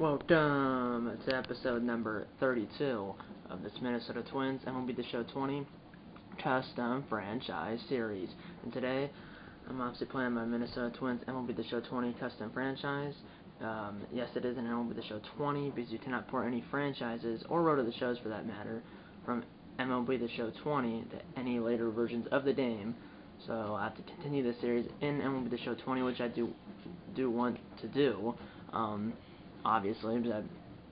Welcome to episode number 32 of this Minnesota Twins MLB The Show 20 Custom Franchise Series. And today, I'm obviously playing my Minnesota Twins MLB The Show 20 Custom Franchise. Yes, it is an MLB The Show 20 because you cannot port any franchises, or Road to the Shows for that matter, from MLB The Show 20 to any later versions of the game. So I have to continue the series in MLB The Show 20, which I do want to do. Obviously,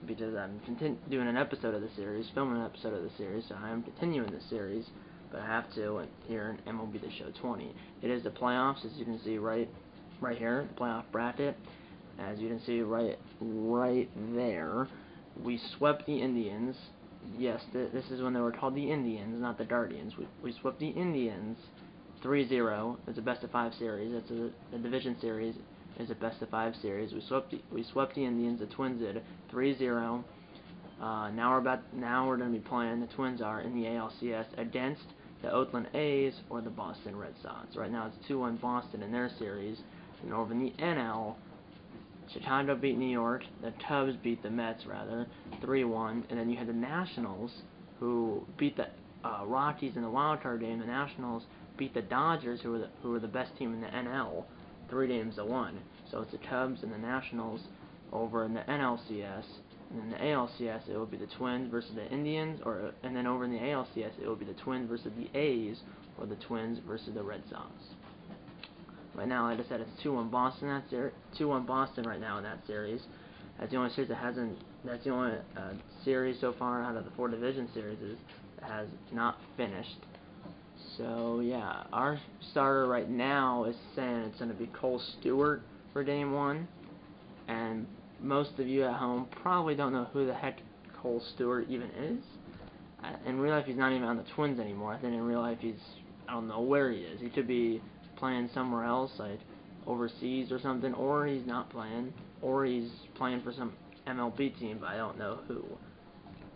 because I'm doing an episode of the series, filming an episode of the series, so I am continuing the series, but I have to here in MLB The Show 20. It is the playoffs, as you can see right here, the playoff bracket. As you can see right there, we swept the Indians. Yes, this is when they were called the Indians, not the Guardians. We swept the Indians 3-0. It's a best-of-5 series. It's a division series. Is a best-of-5 series. We swept the Indians. The Twins did 3-0. Now we're going to be playing. The Twins are in the ALCS against the Oakland A's or the Boston Red Sox. Right now it's 2-1 Boston in their series. And over in the NL, Chicago beat New York. The Cubs beat the Mets, rather, 3-1. And then you had the Nationals, who beat the Rockies in the wild card game. The Nationals beat the Dodgers, who were the best team in the NL, 3-1. So it's the Cubs and the Nationals over in the NLCS. And in the ALCS, it will be the Twins versus the Indians, and then over in the ALCS, it will be the Twins versus the A's, or the Twins versus the Red Sox. Right now, like I said, it's 2-1 Boston. 2-1 Boston right now in that series. That's the only series that hasn't. That's the only series so far out of the 4 division series that has not finished. So yeah, our starter right now is saying it's going to be Cole Stewart for Game 1, and most of you at home probably don't know who the heck Cole Stewart even is. In real life, he's not even on the Twins anymore. I think in real life I don't know where he is. He could be playing somewhere else, like overseas or something, or he's not playing, or he's playing for some MLB team, but I don't know who.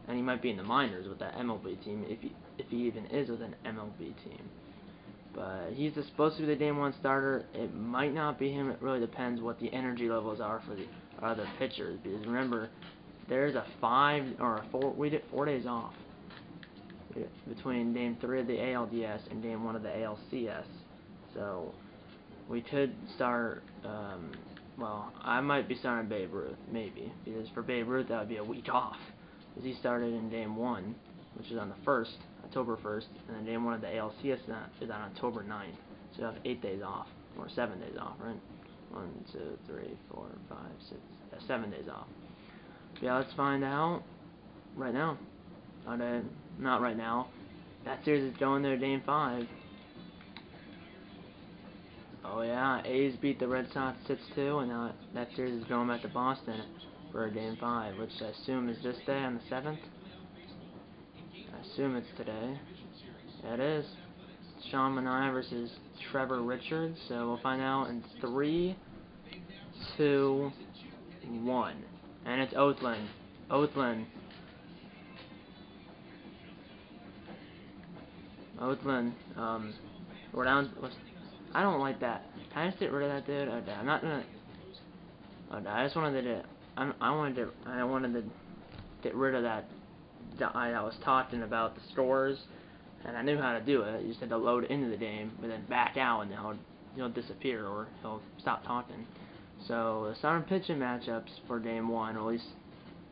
And he might be in the minors with that MLB team, if he even is with an MLB team. But he's supposed to be the Game 1 starter. It might not be him. It really depends what the energy levels are for the other pitchers. Because remember, there's a 4 days off between Game 3 of the ALDS and Game 1 of the ALCS. So we could start. Well, I might be starting Babe Ruth, maybe, because for Babe Ruth that would be a week off. Because he started in Game 1, which is on the 1st, October 1st, and then Game 1 of the ALCS is on October 9th. So you have 8 days off, or 7 days off, right? 1, 2, 3, 4, 5, 6, 7 days off. Yeah, let's find out right now. Not right now. That series is going there, Game 5. Oh yeah, A's beat the Red Sox 6-2, and now that series is going back to Boston for a Game 5, which I assume is this day on the 7th. I assume it's today. Yeah, it is. Sean Manaea versus Trevor Richards, so we'll find out in 3, 2, 1. And it's Oakland. Oakland, we're down. I don't like that. Can I just get rid of that dude? Okay, I'm not gonna. Okay, I just wanted to. I wanted to get rid of that guy that was talking about the scores, and I knew how to do it. You just had to load into the game, but then back out, and he'll disappear or he'll stop talking. So the starting pitching matchups for Game 1, or at least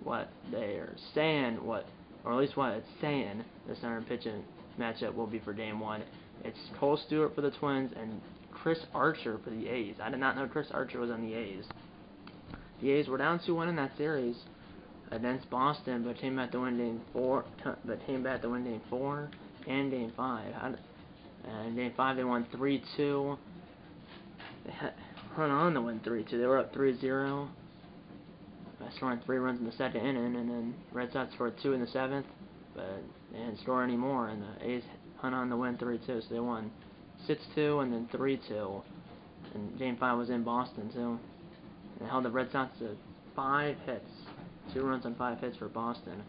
what they are saying, or at least what it's saying, the starting pitching matchup will be for Game 1. It's Cole Stewart for the Twins and Chris Archer for the A's. I did not know Chris Archer was on the A's. The A's were down 2-1 in that series against Boston, but came back to win Game 4. Game 4 and Game 5. And Game 5 they won 3-2. They hung on to win 3-2. They were up 3-0. Scoring 3 runs in the second inning, and then Red Sox scored 2 in the 7th, but they didn't score any more, and the A's hung on to win 3-2, so they won 6-2 and then 3-2. And Game 5 was in Boston too. They held the Red Sox to 5 hits, 2 runs on 5 hits for Boston.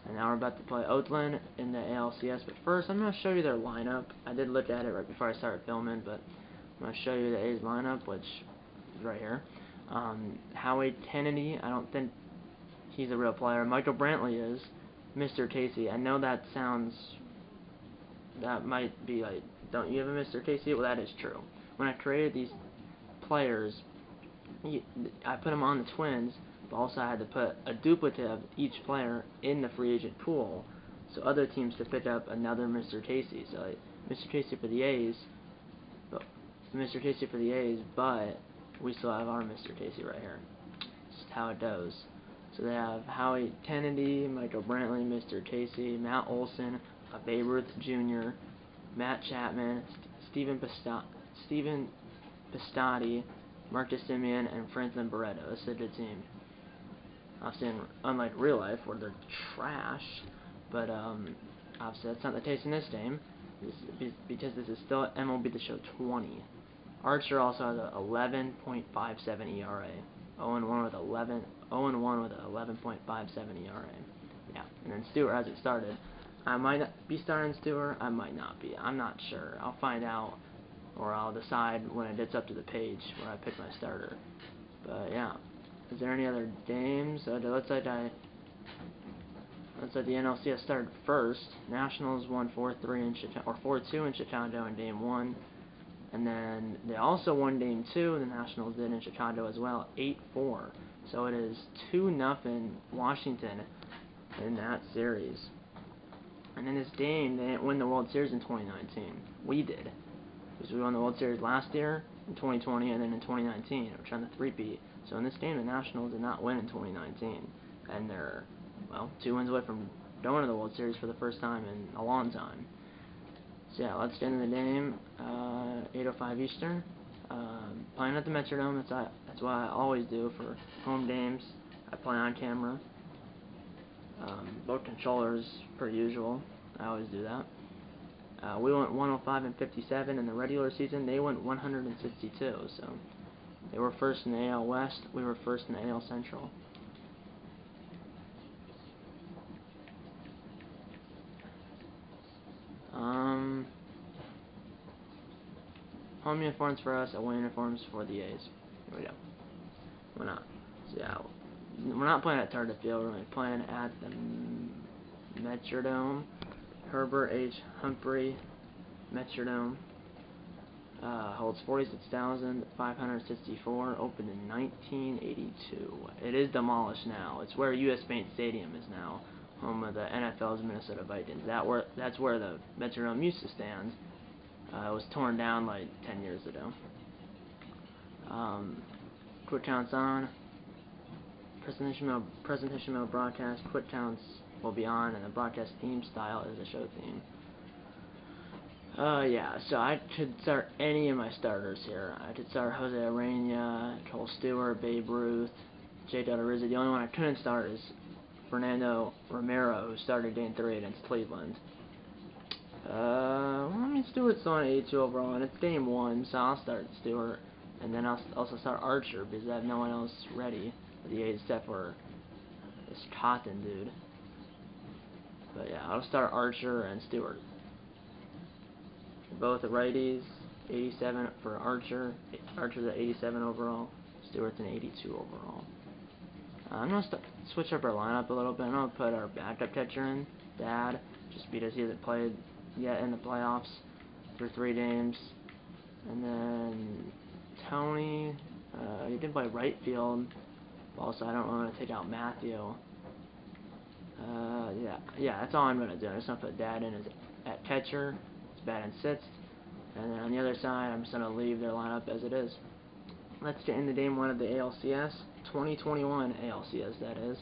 And now we're about to play Oakland in the ALCS. But first, I'm going to show you their lineup. I did look at it right before I started filming, but I'm going to show you the A's lineup, which is right here. Howie Kennedy, I don't think he's a real player. Michael Brantley is Mr. Casey. I know that might be like, don't you have a Mr. Casey? Well, that is true. When I created these players, I put them on the Twins, but also I had to put a duplicate of each player in the free agent pool, so other teams could pick up another Mr. Casey. So like, Mr. Casey for the A's, but we still have our Mr. Casey right here. Just how it goes. So they have Howie Kennedy, Michael Brantley, Mr. Casey, Matt Olson, Babe Ruth Jr., Matt Chapman, Stephen Piscotty, Marcus Simeon, and Franklin Barreto. This is a good team. Obviously, unlike real life, where they're trash, but obviously that's not the case in this game, because this is still MLB The Show 20. Archer also has a 11.57 ERA. 0-1 with 11.57 ERA. Yeah, and then Stewart hasn't started. I might not be starting Stewart. I might not be. I'm not sure. I'll find out, or I'll decide when it gets up to the page where I pick my starter. But yeah, is there any other games? Let's say the NLCS started first. Nationals won 4-3 in Chicago, or 4-2 in Chicago in Game 1. And then they also won Game 2, the Nationals did in Chicago as well, 8-4. So it is 2-0 Washington in that series. And in this game, they didn't win the World Series in 2019. We did. Because we won the World Series last year, in 2020, and then in 2019. We're trying to three-peat. So in this game, the Nationals did not win in 2019. And they're, well, 2 wins away from going to the World Series for the first time in a long time. So yeah, let's get into the game. 8:05 Eastern. Playing at the Metrodome. That's what I always do for home games. I play on camera. Both controllers per usual. I always do that. We went 105 and 57 in the regular season. They went 162. So they were first in the AL West. We were first in the AL Central. Home uniforms for us, away uniforms for the A's. Here we go. We're not. So yeah, we're not playing at Target Field. We're playing at the Metrodome. Herbert H. Humphrey Metrodome. Holds 46,564. Opened in 1982. It is demolished now. It's where U.S. Bank Stadium is now, home of the NFL's Minnesota Vikings. That's where the Metrodome used to stand. It was torn down like 10 years ago. Quick counts on. Presentation mode broadcast. Quick counts will be on, and the broadcast theme style is a show theme. Yeah, so I could start any of my starters here. I could start Jose Urena, Cole Stewart, Babe Ruth, Jake Odorizzi. The only one I couldn't start is Fernando Romero, who started Game 3 against Cleveland. Well, I mean, Stewart's on 82 overall, and it's Game 1, so I'll start Stewart. And then I'll also start Archer, because I have no one else ready for the A's except for this Cotton dude. But yeah, I'll start Archer and Stewart. Both are righties. 87 for Archer. Archer's at 87 overall. Stewart's an 82 overall. I'm going to switch up our lineup a little bit. I'm going to put our backup catcher in, Dad, just because he hasn't played yet in the playoffs for 3 games. And then Tony, he did play right field. Also, I don't want to take out Matthew. Yeah, that's all I'm going to do. I'm just going to put Dad in at catcher. It's batting sixth. And then on the other side, I'm just going to leave their lineup as it is. Let's get into Game 1 of the ALCS. 2021 ALCS, that is.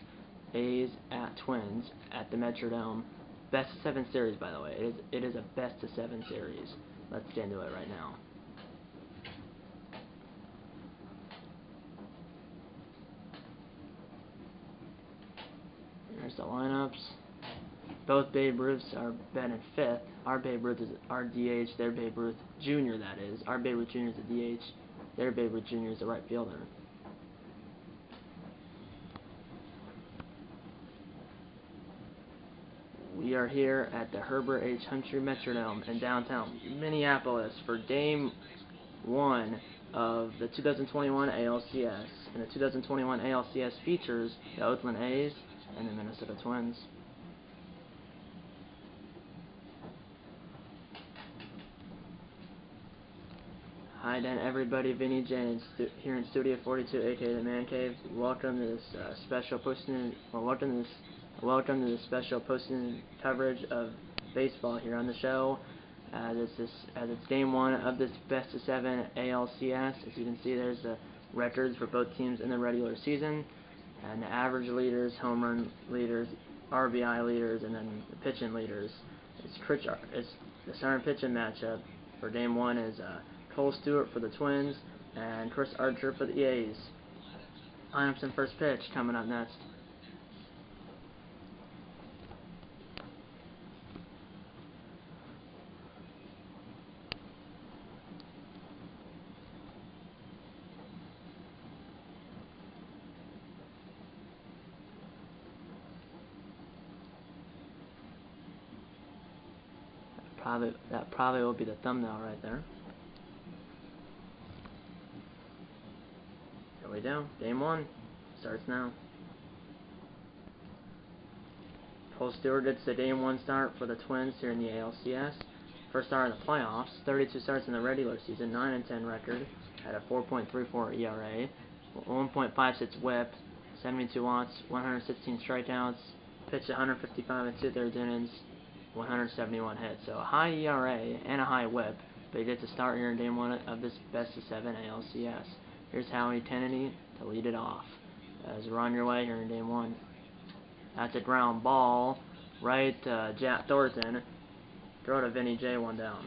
A's at Twins at the Metrodome. Best of 7 series, by the way. It is a best of 7 series. Let's get into it right now. There's the lineups. Both Babe Ruths are batting 5th. Our Babe Ruth is our DH. Their Babe Ruth Jr., that is. Our Babe Ruth Jr. is the DH. Their Babe Ruth Jr. is the right fielder. We are here at the Herbert H. Humphrey Metrodome in downtown Minneapolis for Game 1 of the 2021 ALCS. and the 2021 ALCS features the Oakland A's and the Minnesota Twins. Hi then everybody, Vinny J here in Studio 42, aka the Man Cave. Welcome to this special posting, welcome to this special posting coverage of baseball here on the show. As it's game one of this best of 7 ALCS. As you can see, there's the records for both teams in the regular season, and the average leaders, home run leaders, RBI leaders, and then the pitching leaders. It's the starting pitching matchup for game one is Cole Stewart for the Twins and Chris Archer for the A's. Lineups and first pitch coming up next. That probably will be the thumbnail right there. Here we go. Game one starts now. Cole Stewart gets the game one start for the Twins here in the ALCS. First start in the playoffs. 32 starts in the regular season. 9-10 record. Had a 4.34 ERA. 1.56 WHIP. 72 watts. 116 strikeouts. Pitched 155 and 2/3 innings. 171 hits. So a high ERA and a high WHIP. But he gets a start here in game one of this best of 7 ALCS. Here's Howie Kennedy to lead it off. As we're on your way here in game one. That's a ground ball. Right to Jack Thornton. Throw to Vinny J, one down.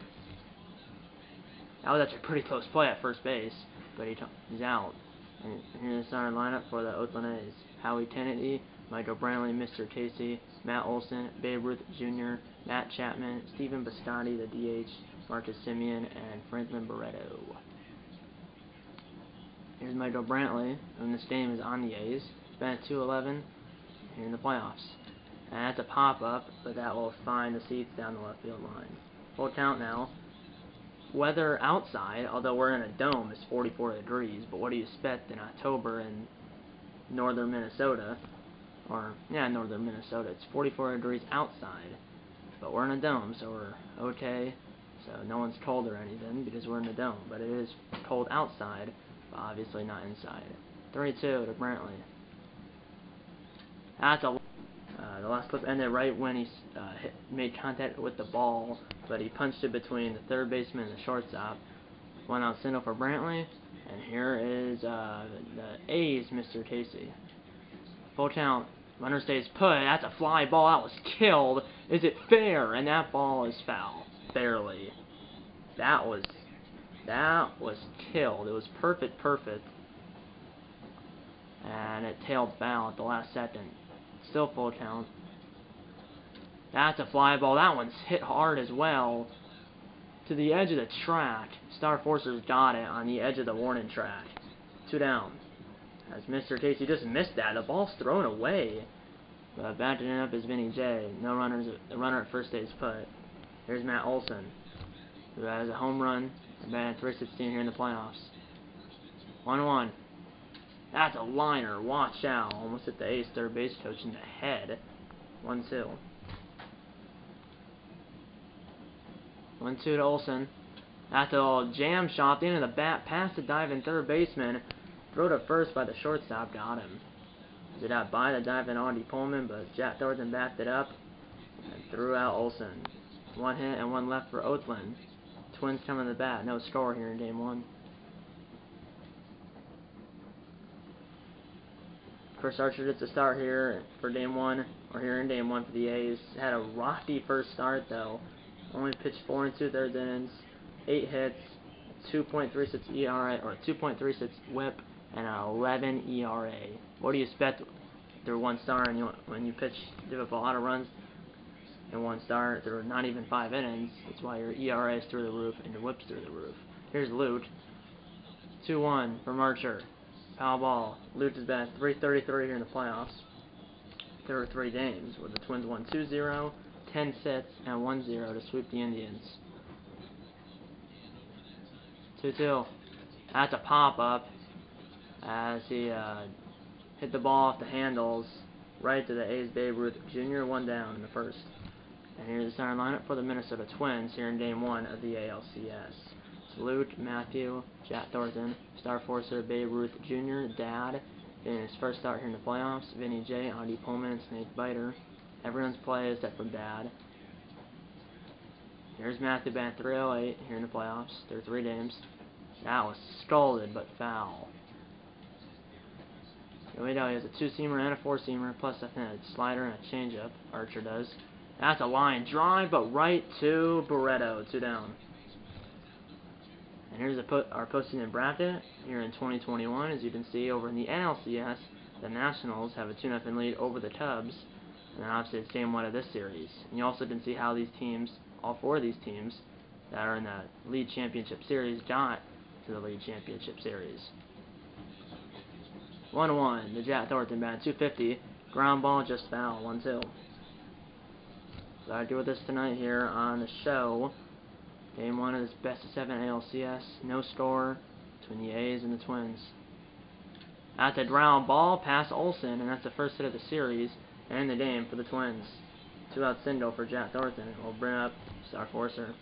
That was actually a pretty close play at first base. But he's out. And here's the starting lineup for the Oakland A's. Howie Kennedy, Michael Brantley, Mr. Casey, Matt Olson, Babe Ruth Jr., Matt Chapman, Stephen Biscotti, the DH, Marcus Semien, and Franklin Barreto. Here's Michael Brantley, and this game is on the A's. It's been at 2-11 here in the playoffs. And that's a pop-up, but that will find the seats down the left field line. Full count now. Weather outside, although we're in a dome, is 44 degrees, but what do you expect in October in northern Minnesota? Northern Minnesota. It's 44 degrees outside, but we're in a dome, so we're okay. So no one's cold or anything because we're in a dome, but it is cold outside, but obviously not inside. 3-2 to Brantley. That's a the last clip ended right when he made contact with the ball, but he punched it between the third baseman and the shortstop. One out single for Brantley, and here is the A's, Mr. Casey. Full count. Runner stays put. That's a fly ball. That was killed. Is it fair? And that ball is foul. Barely. That was killed. It was perfect. And it tailed foul at the last second. Still full count. That's a fly ball. That one's hit hard as well. To the edge of the track. Star Forcer's got it on the edge of the warning track. 2 down. As Mr. Casey just missed that. The ball's thrown away. But backing it up is Vinny J. No runners. The runner at first stays put. Here's Matt Olson, who has a home run. And batted 316 here in the playoffs. 1-1. That's a liner. Watch out. Almost hit the A's third base coach in the head. 1-2. 1-2 to Olson. That's a little jam shot. The end of the bat past the diving third baseman. Throw to first by the shortstop. Got him. Did out by the diving Audie Pullman, but Jack Thornton backed it up and threw out Olson. 1 hit and 1 left for Oakland. Twins coming to the bat. No score here in game one. Chris Archer gets a start here for game one, or here in game one for the A's. Had a rocky first start though. Only pitched 4 2/3 innings, 8 hits, 2.36 ERA or 2.36 WHIP, and an 11 ERA. What do you expect through 1 start when you pitch, give up a lot of runs in 1 start? There are not even 5 innings. That's why your ERA is through the roof and your WHIP's through the roof. Here's Lute. 2-1 from Archer. Foul ball. Lute is batting .333 here in the playoffs. There were 3 games where the Twins won 2-0, 10-6, and 1-0 to sweep the Indians. 2-2. That's a pop-up. as he hit the ball off the handles right to the A's Babe Ruth Jr. 1 down in the first. And here's the starting lineup for the Minnesota Twins here in Game 1 of the ALCS. It's Luke, Matthew, Jack Thornton, Star Forcer Babe Ruth Jr., Dad, in his first start here in the playoffs, Vinny J, Andy Pullman, and Snake Biter. Everyone's play except for Dad. Here's Matthew batting .308 here in the playoffs through 3 games. That was scolded but foul. So he has a 2-seamer and a 4-seamer, plus I think a slider and a changeup. Archer does. That's a line drive, but right to Barreto, 2 down. And here's our postseason bracket here in 2021. As you can see over in the NLCS, the Nationals have a 2-0 lead over the Cubs. And then obviously it's Game 1 of this series. And you also can see how these teams, all 4 of these teams that are in the League Championship Series, got to the League Championship Series. 1-1, the Jack Thornton bat, 250, ground ball, just foul, 1-2. So I do with this tonight here on the show. Game 1 of this best of 7 ALCS, no score between the A's and the Twins. That's a ground ball past Olsen, and that's the first hit of the series and the game for the Twins. 2-out single for Jack Thornton. We'll bring up Star Forcer.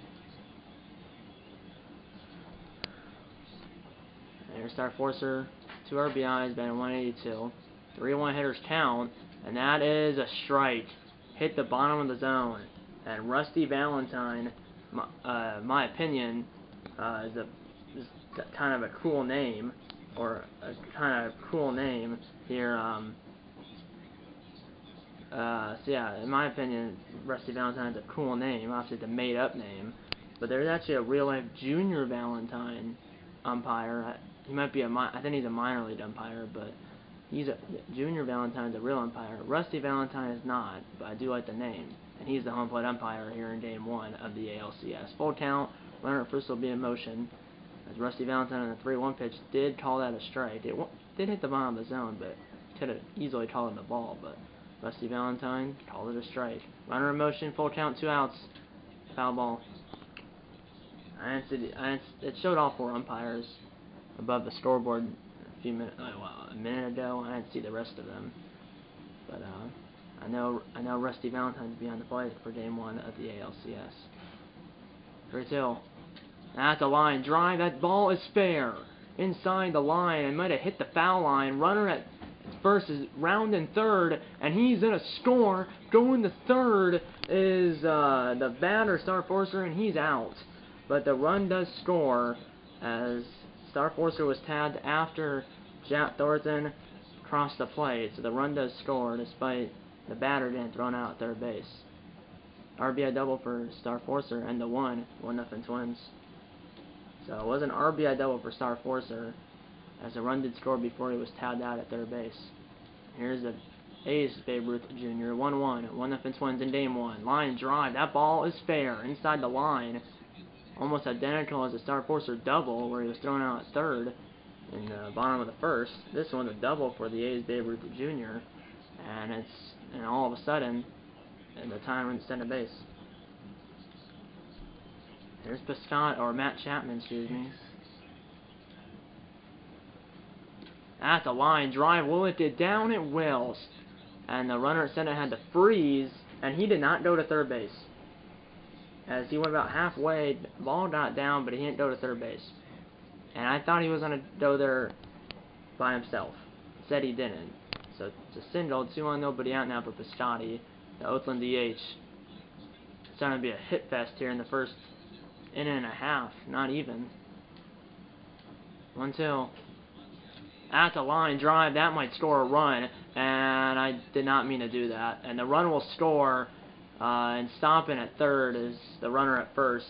There's Star Forcer, 2 RBIs, batting .182. 3-1 hitters count, and that is a strike. Hit the bottom of the zone. And Rusty Valentine, my opinion, is kind of a cool name, or a kind of cool name here. So yeah, in my opinion, Rusty Valentine is a cool name. Obviously, it's a made-up name, but there's actually a real-life Junior Valentine umpire. He might be I think he's a minor league umpire, but Junior Valentine's a real umpire. Rusty Valentine is not, but I do like the name. And he's the home plate umpire here in Game 1 of the ALCS. Full count, runner at first will be in motion. As Rusty Valentine on the 3-1 pitch did call that a strike. It did hit the bottom of the zone, but could have easily called it the ball. But Rusty Valentine called it a strike. Runner in motion, full count, 2 outs, foul ball. It showed all 4 umpires above the scoreboard a minute ago. I didn't see the rest of them, but I know Rusty Valentine's be on the plate for Game 1 of the ALCS. 3-2. That's a line drive. That ball is fair inside the line. It might have hit the foul line. Runner at first is rounding third, and he's in a score. Going to third is the batter, Star Forcer, and he's out. But the run does score as Star Forcer was tagged after Jack Thornton crossed the plate, so the run does score despite the batter getting thrown out at third base. RBI double for Star Forcer and the 1-0 Twins. So it was an RBI double for Star Forcer as the run did score before he was tagged out at third base. Here's the A's Babe Ruth Jr. 1-1, 1-0 Twins in Game 1. Line drive. That ball is fair inside the line. Almost identical as the Star Forcer double where he was thrown out at third in the bottom of the first. This one's a double for the A's Babe Ruth Jr. And all of a sudden, the time runs center base. There's Matt Chapman, excuse me. That's a line drive. Will it get down? It will. And the runner at center had to freeze, and he did not go to third base. As he went about halfway, the ball got down, but he didn't go to third base. And I thought he was going to go there by himself. Said he didn't. So it's a single, 2-1, nobody out now for Piscotty, the Oakland DH. It's going to be a hit fest here in the first inning and a half, not even. 1-2. That's a line drive. That might score a run, and I did not mean to do that. And the run will score, and stopping at third is the runner at first.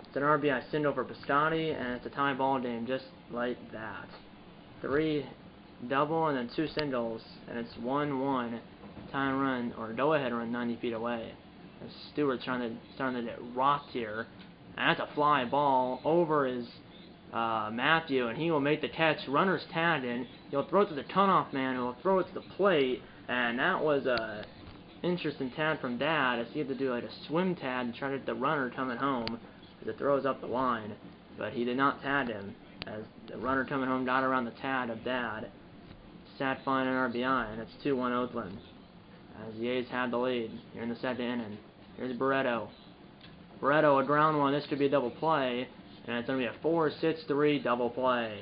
It's an RBI single for Piscotty, and it's a tie ball game just like that. 3 double and then 2 singles, and it's 1-1 time run or go-ahead run 90 feet away. And Stewart's starting to get rocked here, and that's a fly ball over his Matthew, and he will make the catch. Runner's tagged in. He'll throw it to the cutoff man, who will throw it to the plate, and that was a interesting tag from Dad, as he had to do like a swim tag to try to get the runner coming home as it throws up the line, but he did not tag him. as the runner coming home dot around the tad of Dad. Sat fine an RBI, and it's 2-1 Oakland, as the A's have the lead here in the second inning. Here's Barreto. Barreto, a ground one. This could be a double play, and it's going to be a 4-6-3 double play.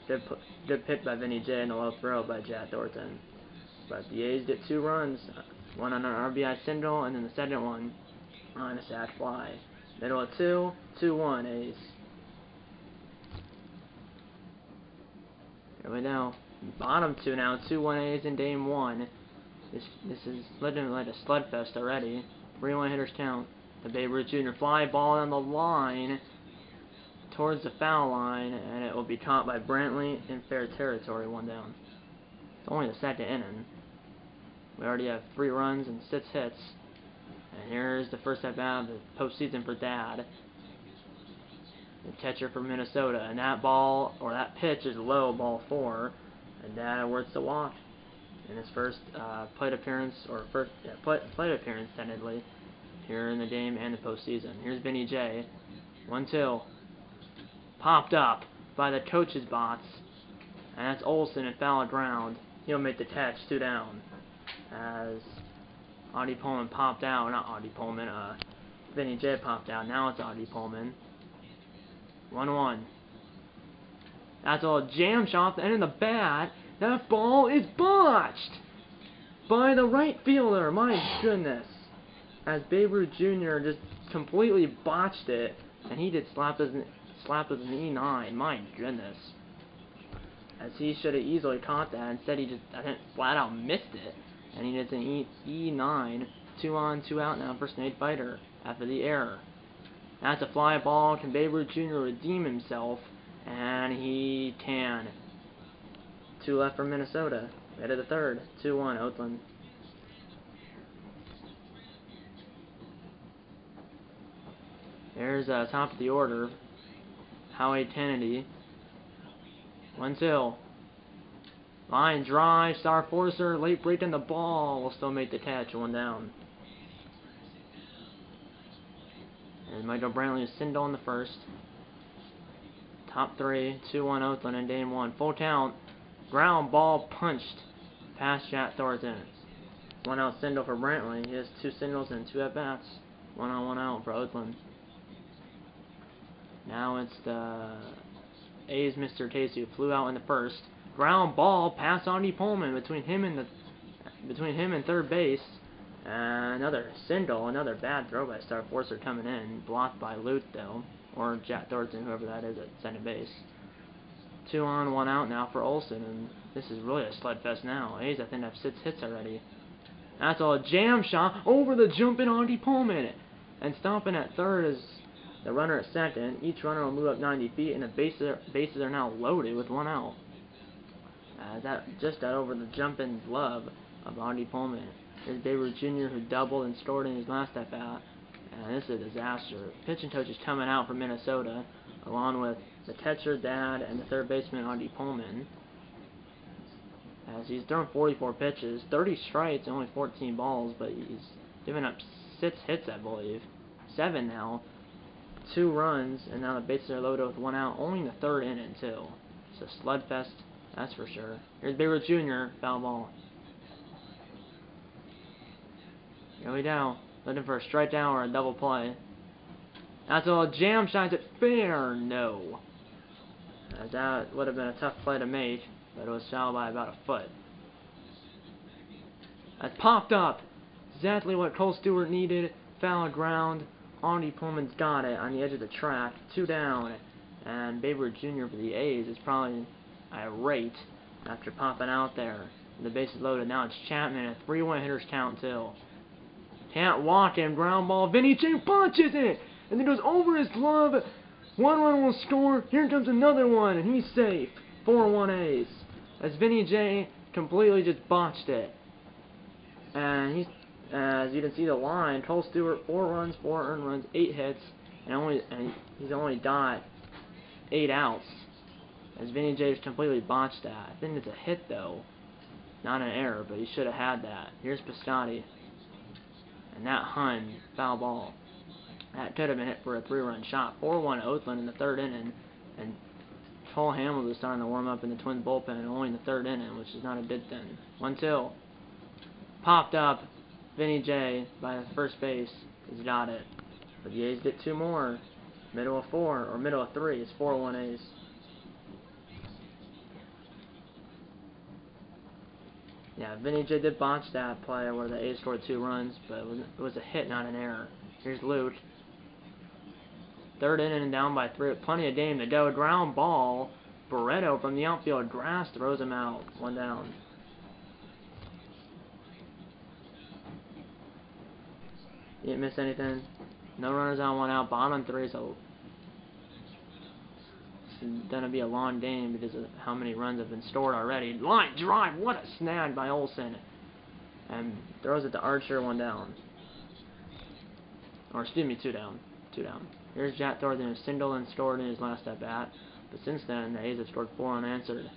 Good pick by Vinny J and a low throw by Jack Thornton. But the A's get 2 runs, one on an RBI single, and then the second one on a sac fly. Middle of 2, 2-1 A's. Here we go. Bottom 2 now, 2-1 A's in game 1. This is looking like a slugfest already. 3-1 hitters count. The Babe Ruth Jr. fly ball on the line towards the foul line, and it will be caught by Brantley in fair territory, 1 down. It's only the second inning. We already have 3 runs and 6 hits. And here's the first at bat of the postseason for Dad, the catcher for Minnesota. And that ball, or that pitch, is low, ball 4. And Dad awards the walk in his first plate appearance, plate appearance technically, here in the game and the postseason. Here's Vinny J. 1-2. Popped up by the coach's box, and that's Olsen and foul ground. He'll make the catch, 2 down. As Audie Pullman popped out, not Audie Pullman, Vinny J popped out. Now it's Audie Pullman. 1-1. That's all jam shot, and in the bat, that ball is botched by the right fielder. My goodness. As Babe Ruth Jr. just completely botched it, and he did slap with an E9. My goodness. As he should have easily caught that. Instead, he just, I think, flat out missed it. And he gets an E9. 2 on, 2 out now for Snake Fighter after the error. That's a fly ball. Can Babe Ruth Jr. redeem himself? And he can. 2 left for Minnesota. Right of the third. 2-1 Oakland. There's top of the order. Howie Kennedy. 1-2. Line drive. Star Forcer. Late breaking the ball. Will still make the catch. 1 down. And Michael Brantley is single in the first. Top 3. 2-1 Oakland in game 1. Full count. Ground ball punched past Jack Thornton. 1 out single for Brantley. He has 2 singles and 2 at bats. 1 on, 1 out for Oakland. Now it's the A's Mr. Casey, who flew out in the first. Ground ball past Audie Pullman between him and third base. Another single, another bad throw by Star Forcer coming in, blocked by Lute though, or Jack Thornton, whoever that is at second base. 2 on, 1 out now for Olsen, and this is really a slugfest now. A's, I think, have 6 hits already. That's a jam shot over the jumping Audie Pullman, and stopping at third is the runner at second. Each runner will move up 90 feet, and the bases are now loaded with 1 out. That just got over the jumping glove of Audie Pullman. Here's Babe Ruth Jr., who doubled and scored in his last at bat. And this is a disaster. Pitching coach is coming out for Minnesota, along with the catcher, Dad, and the third baseman, Audie Pullman. As he's thrown 44 pitches, 30 strikes, and only 14 balls, but he's given up 6 hits, I believe. 7 now. 2 runs, and now the bases are loaded with 1 out, only in the third inning, too. It's a slugfest, that's for sure. Here's Babe Ruth Jr., foul ball. Here we go. Looking for a strikeout or a double play. That's all jam shots at fair. No. That would have been a tough play to make, but it was fouled by about a foot. That's popped up. Exactly what Cole Stewart needed. Foul ground. Audie Pullman's got it on the edge of the track. 2 down. And Babe Ruth Jr. for the A's is probably irate after popping out there. The base is loaded. Now it's Chapman. A 3-1 hitters count, too. Can't walk him. Ground ball. Vinny J punches it. And it goes over his glove. 1 run will score. Here comes another one. And he's safe. 4-1 A's. As Vinny J completely just botched it. And he's, as you can see the line, Cole Stewart, 4 runs, 4 earned runs, 8 hits. And he's only got 8 outs. As Vinny J just completely botched that. I think it's a hit though. Not an error, but he should have had that. Here's Piscotty. And that Hun, foul ball. That could have been hit for a 3-run shot. 4-1 Oakland in the third inning. And Cole Hamels is starting to warm up in the Twins bullpen, only in the third inning, which is not a good thing. 1-2. Popped up. Vinny J by the first base. He's got it. But the A's get 2 more. Middle of 4, or middle of 3. It's 4-1 A's. Yeah, Vinny J did botch that play where the A's scored 2 runs, but it was a hit, not an error. Here's Lute. Third inning and down by 3. Plenty of game to go. Ground ball. Barreto from the outfield. Grass throws him out. 1 down. You didn't miss anything. No runners on, 1 out. Bottom 3, so it's going to be a long game because of how many runs have been stored already. Line drive. What a snag by Olsen. And throws it to Archer. 1 down. Or excuse me, 2 down. 2 down. Here's Jack Thornton, who singled and scored in his last at-bat. But since then, the A's have scored 4 unanswered.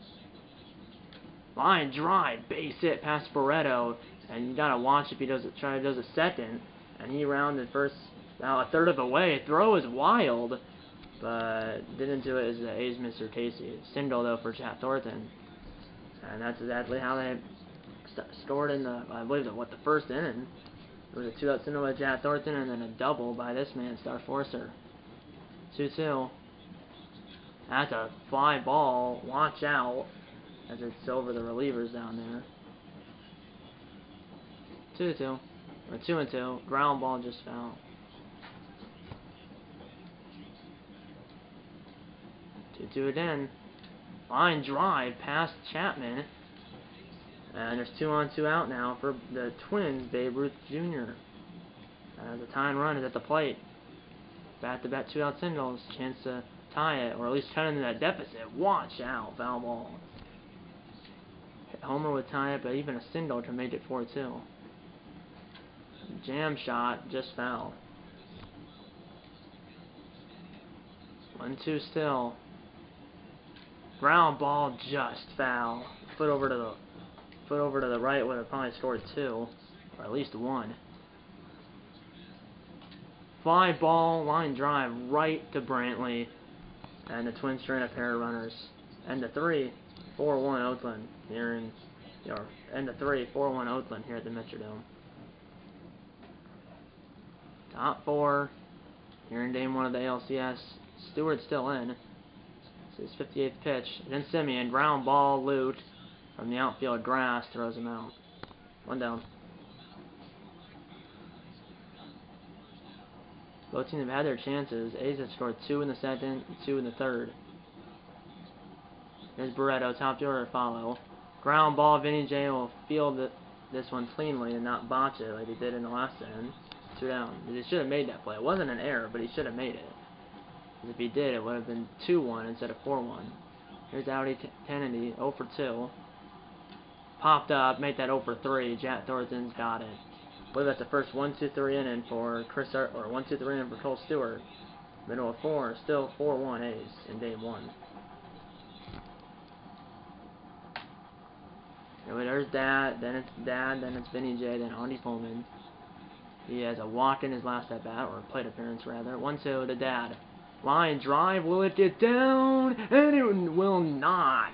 Line drive, base hit past Barreto. And you got to watch if he does a second. And he rounded first, now a third of the way. Throw is wild, but didn't do it as the A's Mr. Casey. Single, though, for Jack Thornton. And that's exactly how they scored in the, I believe, the first inning. It was a 2-out single by Jack Thornton, and then a double by this man, Star Forcer. 2-2. That's a fly ball. Watch out, as it's over the relievers down there. 2-2. Or 2-2. Ground ball just foul. 2-2 again. Line drive past Chapman. And there's 2 on, 2 out now for the Twins, Babe Ruth Jr. The tying run is at the plate. Back-to-back 2-out singles. Chance to tie it, or at least cut into that deficit. Watch out. Foul ball. Homer would tie it, but even a single can make it 4-2. Jam shot, just foul. 1-2 still. Ground ball, just foul. Foot over to the right would have probably scored 2, or at least 1. Fly ball, line drive right to Brantley, and the Twins train a pair of runners. End of 3, 4-1 Oakland here in, or end of 3, 4-1 Oakland here at the Metrodome. Top 4 here in Game 1 of the ALCS. Stewart's still in. It's his 58th pitch against Simeon. Ground ball, Lute from the outfield. Grass throws him out. 1 down. Both teams have had their chances. A's have scored 2 in the second, 2 in the third. Here's Barreto, top fielder to follow. Ground ball. Vinny J will field this one cleanly and not botch it like he did in the last inning. 2 down. He should have made that play. It wasn't an error, but he should have made it. Because if he did, it would have been 2-1 instead of 4-1. Here's Audi Kennedy, 0 for 2. Popped up, made that 0 for 3. Jack Thornton's got it. I believe that's the first 1-2-3 inning for Chris, or 1-2-3 inning for Cole Stewart. Middle of 4, still 4-1 A's in Game 1. Anyway, there's Dad, then it's Vinny J, then Andy Pullman. He has a walk in his last at-bat, or plate appearance rather. 1-2 to Dad. Line drive, will it get down? And it will not,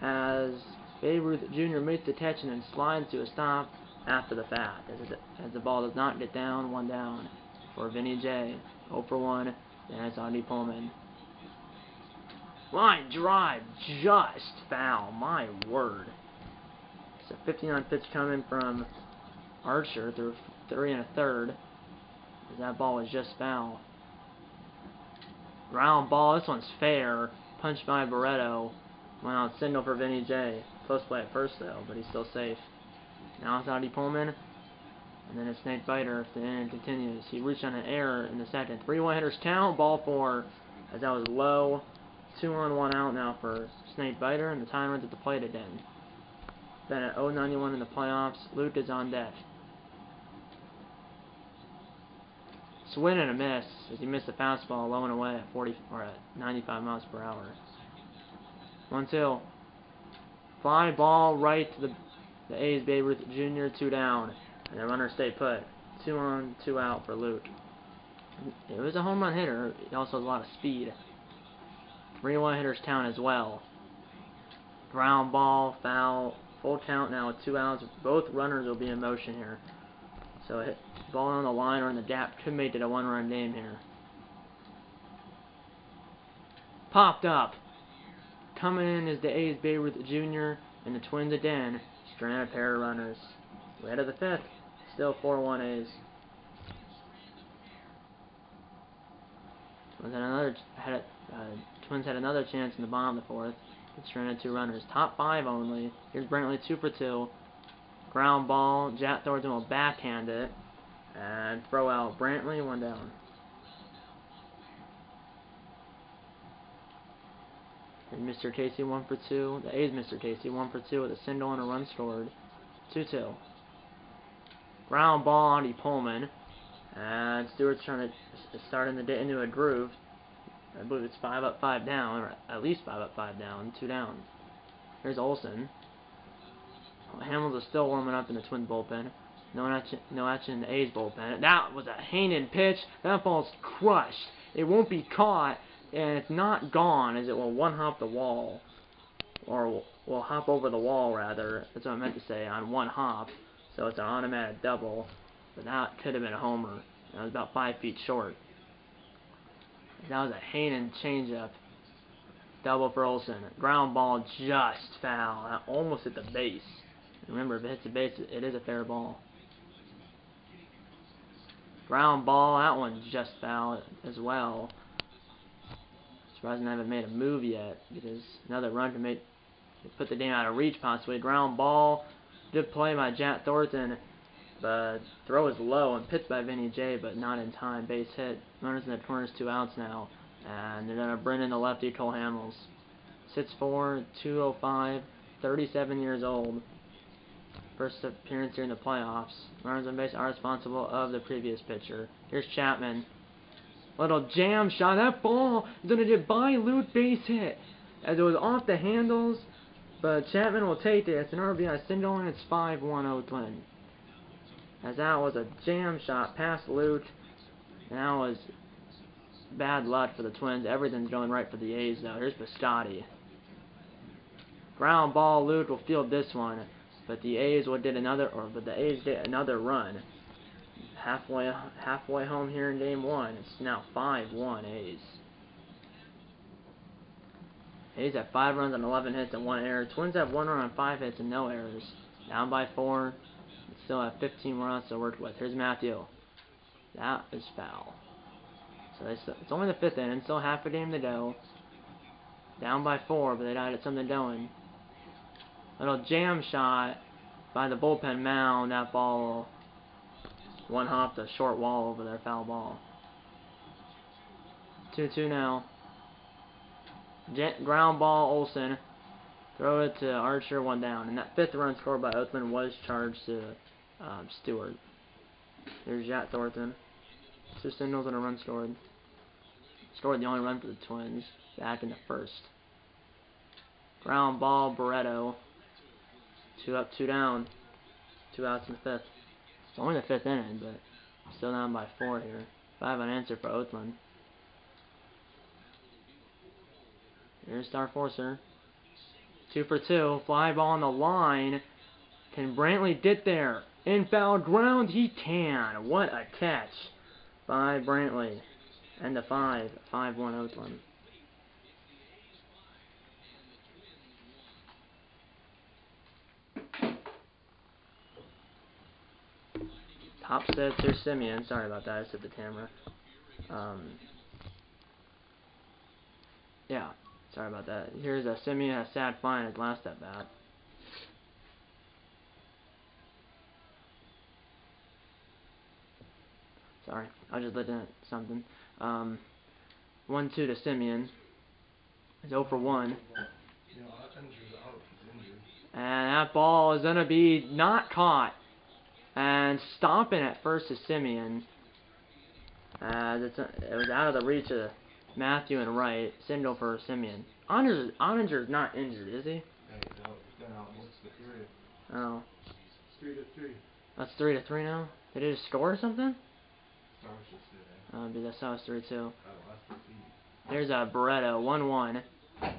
as Babe Ruth Jr. makes the catch and then slides to a stop after the fact. As the ball does not get down, 1 down for Vinny J. 0 for 1, and it's Andy Pullman. Line drive, just foul, my word. It's a 59 pitch coming from Archer through 3 1/3. That ball was just foul. Ground ball, this one's fair. Punched by Barreto. Went out single for Vinny J. Close play at first though, but he's still safe. Now it's Andy Pullman. And then it's Snake Biter if the inning continues. He reached on an error in the second. 3-1 hitters count. Ball 4. As that was low. 2 on, 1 out now for Snake Biter. And the time runs at the plate again. Been at 0-91 in the playoffs. Luke is on deck. Swing and a miss as he missed the fastball low and away at 40 or at 95 miles per hour. 1-2. Fly ball right to the A's Babe Ruth Jr. 2 down. And the runner stay put. 2 on, 2 out for Luke. It was a home run hitter. He also has a lot of speed. 3-1 hitters count as well. Ground ball, foul, full count now with 2 outs. Both runners will be in motion here. So hit ball on the line or in the gap could make it a 1-run game here. Popped up. Coming in is the A's Babe Ruth Jr. and the Twins again. Strand a pair of runners. Way out of the 5th. Still 4-1 A's. Twins had another chance in the bottom of the 4th. It stranded 2 runners. Top 5 only. Here's Brantley 2 for 2. Ground ball. Jack Thornton will backhand it. And throw out Brantley, 1 down. And Mr. Casey 1 for 2. The A's Mr. Casey 1 for 2 with a single and a run scored. 2-2. Ground ball on to Pullman. And Stewart's trying to start into a groove. I believe it's 5 up, 5 down, or at least 5 up, 5 down, 2 down. Here's Olsen. Hamels is still warming up in the Twins bullpen. No action in the A's bullpen. That was a hanging pitch. That ball's crushed. It won't be caught, and it's not gone, as it will one-hop the wall. Or will hop over the wall, rather. That's what I meant to say, on 1 hop. So it's an automatic double. But that could have been a homer. That was about 5 feet short. That was a hanging changeup. Double for Olsen. Ground ball just foul. That almost hit the base. Remember, if it hits the base, it is a fair ball. Ground ball. That one's just foul as well. Surprising I haven't made a move yet. Because another run to put the game out of reach possibly. Ground ball. Good play by Jack Thornton. But throw is low and pitched by Vinny J, but not in time. Base hit. Runners in the corners, 2 outs now. And they're going to bring in the lefty Cole Hamels. 6'4", 205, 37 years old. First appearance here in the playoffs. Runners on base are responsible of the previous pitcher. Here's Chapman. Little jam shot. That ball is going to get by Lute, base hit. As it was off the handles, but Chapman will take it. It's an RBI single, and it's 5-1 Oakland. As that was a jam shot past Lute. And that was bad luck for the Twins. Everything's going right for the A's, though. Here's Biscotti. Ground ball. Lute will field this one. But the A's did another run. Halfway home here in Game 1. It's now 5-1 A's. A's have 5 runs on 11 hits and 1 error. Twins have 1 run on 5 hits and no errors. Down by 4. Still have 15 more outs to work with. Here's Matthew. That is foul. So it's only the 5th inning. Still half a game to go. Down by 4, but they gotta get something going. Little jam shot by the bullpen mound. That ball one hop the short wall over there. Foul ball. 2-2 now. Ground ball. Olsen. Throw it to Archer, 1 down. And that 5th run scored by Oakland was charged to Stewart. There's Jack Thornton. 2 singles and a run scored. Scored the only run for the Twins back in the 1st. Ground ball, Barreto. 2 up, 2 down. 2 outs in the 5th. It's only the 5th inning, but still down by 4 here. 5 unanswered for Oakland. Here's Star Forcer. 2 for 2. Fly ball on the line. Can Brantley get there? In foul ground, he can. What a catch by Brantley. And the 5. 5-1 Oakland. Top sets here, Simeon. Sorry about that. I set the camera. Yeah. Sorry about that. Here's a Simeon has sad fine his last at bat. Sorry, I was just looking at something. 1-2 to Simeon. He's 0 for 1. And that ball is going to be not caught. And stomping at first to Simeon. It was out of the reach of Matthew and Wright. Single for Simeon. Oettinger's not injured, is he? Oh. 3-3. That's 3-3 now? Did he just score or something? Dude, that was 3-2. There's a Barreto, 1-1.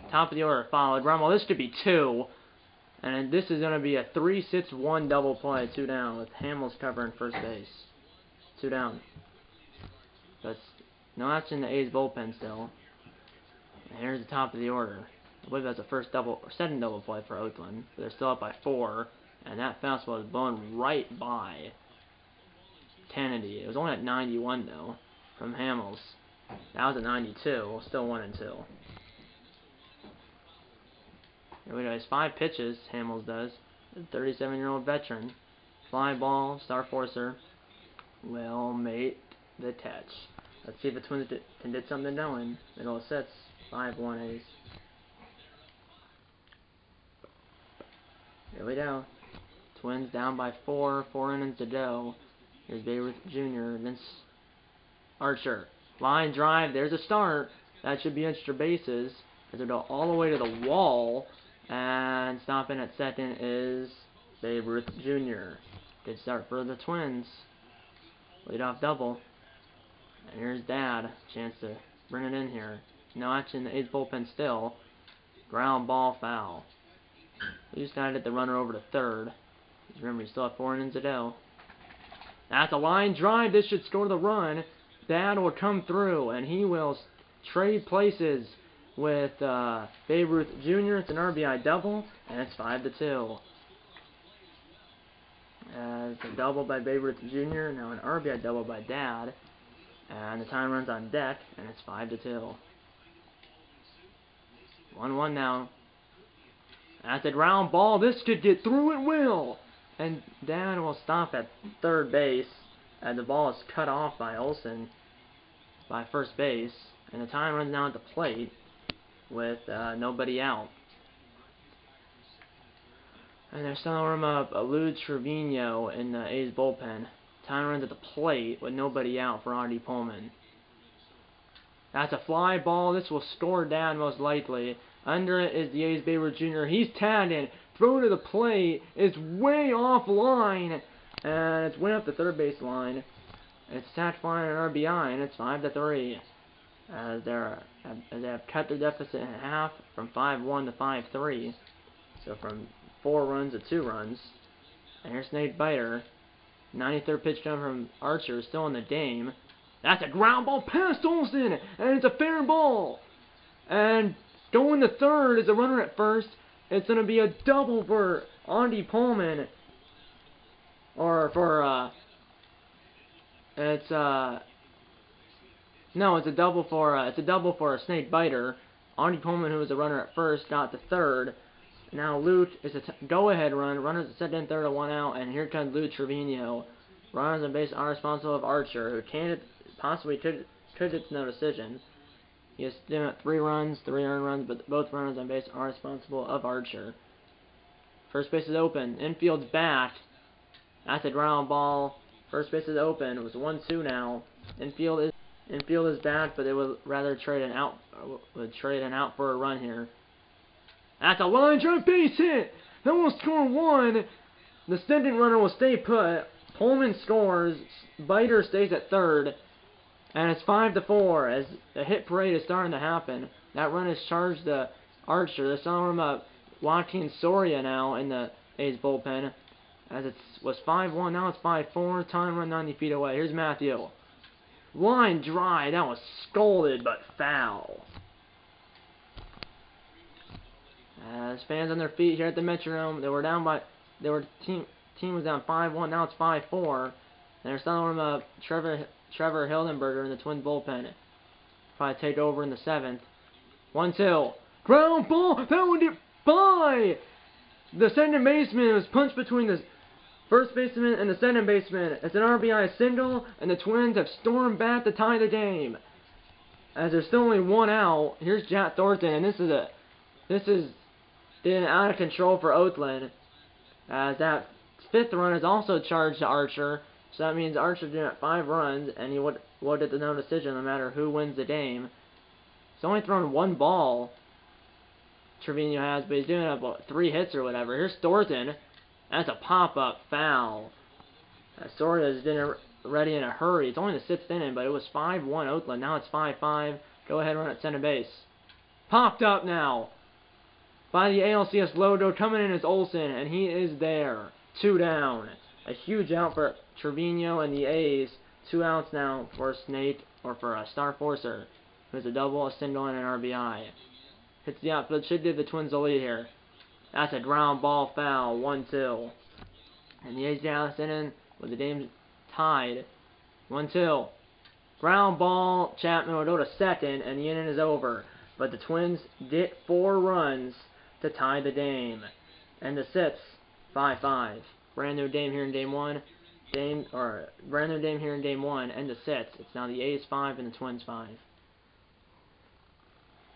Top of the order, followed. Ground ball, this could be 2. And this is going to be a 3-6-1 double play, 2 down, with Hamels covering first base. 2 down. But no action in the A's bullpen still. And here's the top of the order. I believe that's the second double play for Oakland. But they're still up by 4. And that fastball is blown right by Kennedy. It was only at 91 though, from Hamels. That was at 92, still 1-2. Here we go. It's 5 pitches, Hamels does. The 37-year-old veteran. Fly ball, star forcer. Will make the catch. Let's see if the Twins can get something going. Middle of sets, 5-1 A's. Here we go. Twins down by 4, 4 innings to go. Here's Babe Ruth Jr. Vince Archer. Line drive, there's a start. That should be extra bases. As they go all the way to the wall. And stopping at second is Babe Ruth Jr. Good start for the Twins. Leadoff double. And here's Dad. Chance to bring it in here. No action in the A's bullpen still. Ground ball foul. We just gotta get the runner over to third. Remember, you still have 4 innings to go. That's a line drive. This should score the run. Dad will come through, and he will trade places with Babe Ruth Jr. It's an RBI double, and it's 5-2. It's a double by Babe Ruth Jr. Now an RBI double by Dad, and the time runs on deck, and it's 5-2. 1-1 now. That's a ground ball. This could get through. It will. And Dad will stop at third base as the ball is cut off by Olsen by first base. And the time runs down at the plate with nobody out. And they're selling him up Lou Trevino in the A's bullpen. Time runs at the plate with nobody out for Artie Pullman. That's a fly ball. This will score Dad most likely. Under it is the A's Babe Ruth Jr. He's tagged in. Throw to the plate. It's way offline. And it's way up the third base line. It's tacked flying an RBI, and it's 5-3. As they have cut their deficit in half from 5-1 to 5-3. So from 4 runs to 2 runs. And here's Nate Biter. 93rd pitch down from Archer, still in the game. That's a ground ball past Olsen, and it's a fair ball. And going to third is a runner at first. It's going to be a double for Artie Pullman. Or for, it's a double for Snake Biter. Artie Pullman, who was a runner at first, got to third. Now Lute is a go-ahead run. Runners at second and third are 1 out, and here comes Lou Trevino. Runners on base are responsible of Archer, who possibly could get no decision. He has given up 3 runs, 3 earned runs, but both runners on base are responsible of Archer. First base is open. Infield's back. That's a ground ball. First base is open. It was 1-2 now. Infield is back, but they would rather trade an out for a run here. That's a line drive base hit. That will score 1. The second runner will stay put. Pullman scores. Biter stays at third. And it's 5-4 as the hit parade is starting to happen. That run is charged to Archer. They're selling him up Joaquin Soria now in the A's bullpen. As it was 5-1, now it's 5-4. Time run 90 feet away. Here's Matthew. Line drive. That was scolded but foul. As fans on their feet here at the Metrodome, team was down 5-1. Now it's 5-4. And they're selling him up Trevor Hildenberger in the Twins bullpen. Probably take over in the 7th. 1-2. Ground ball. That one get by. The second baseman was punched between the first baseman and the second baseman. It's an RBI single, and the Twins have stormed back to tie the game. As there's still only 1 out, here's Jack Thornton, and this is getting out of control for Oakland. As that 5th run is also charged to Archer. So that means Archer's doing 5 runs, and he would get the no decision no matter who wins the game. He's only thrown 1 ball, Trevino has, but he's doing about 3 hits or whatever. Here's Thornton. That's a pop-up foul. Soria is getting ready in a hurry. It's only the 6th inning, but it was 5-1 Oakland. Now it's 5-5. Go-ahead run at center base. Popped up now by the ALCS logo. Coming in is Olsen, and he is there. 2 down. A huge out for Trevino and the A's. 2 outs now for Snake, or for Star Forcer, who has a double, a single, and an RBI. Hits the outfield, should give the Twins the lead here. That's a ground ball foul, 1-2. And the A's down inning with the game tied, 1-2. Ground ball, Chapman will go to second, and the inning is over. But the Twins get 4 runs to tie the game. And the 6th, 5-5. Brand new game here in game 1. Brand new game here in game 1, and the 6th. It's now the A's 5 and the Twins 5.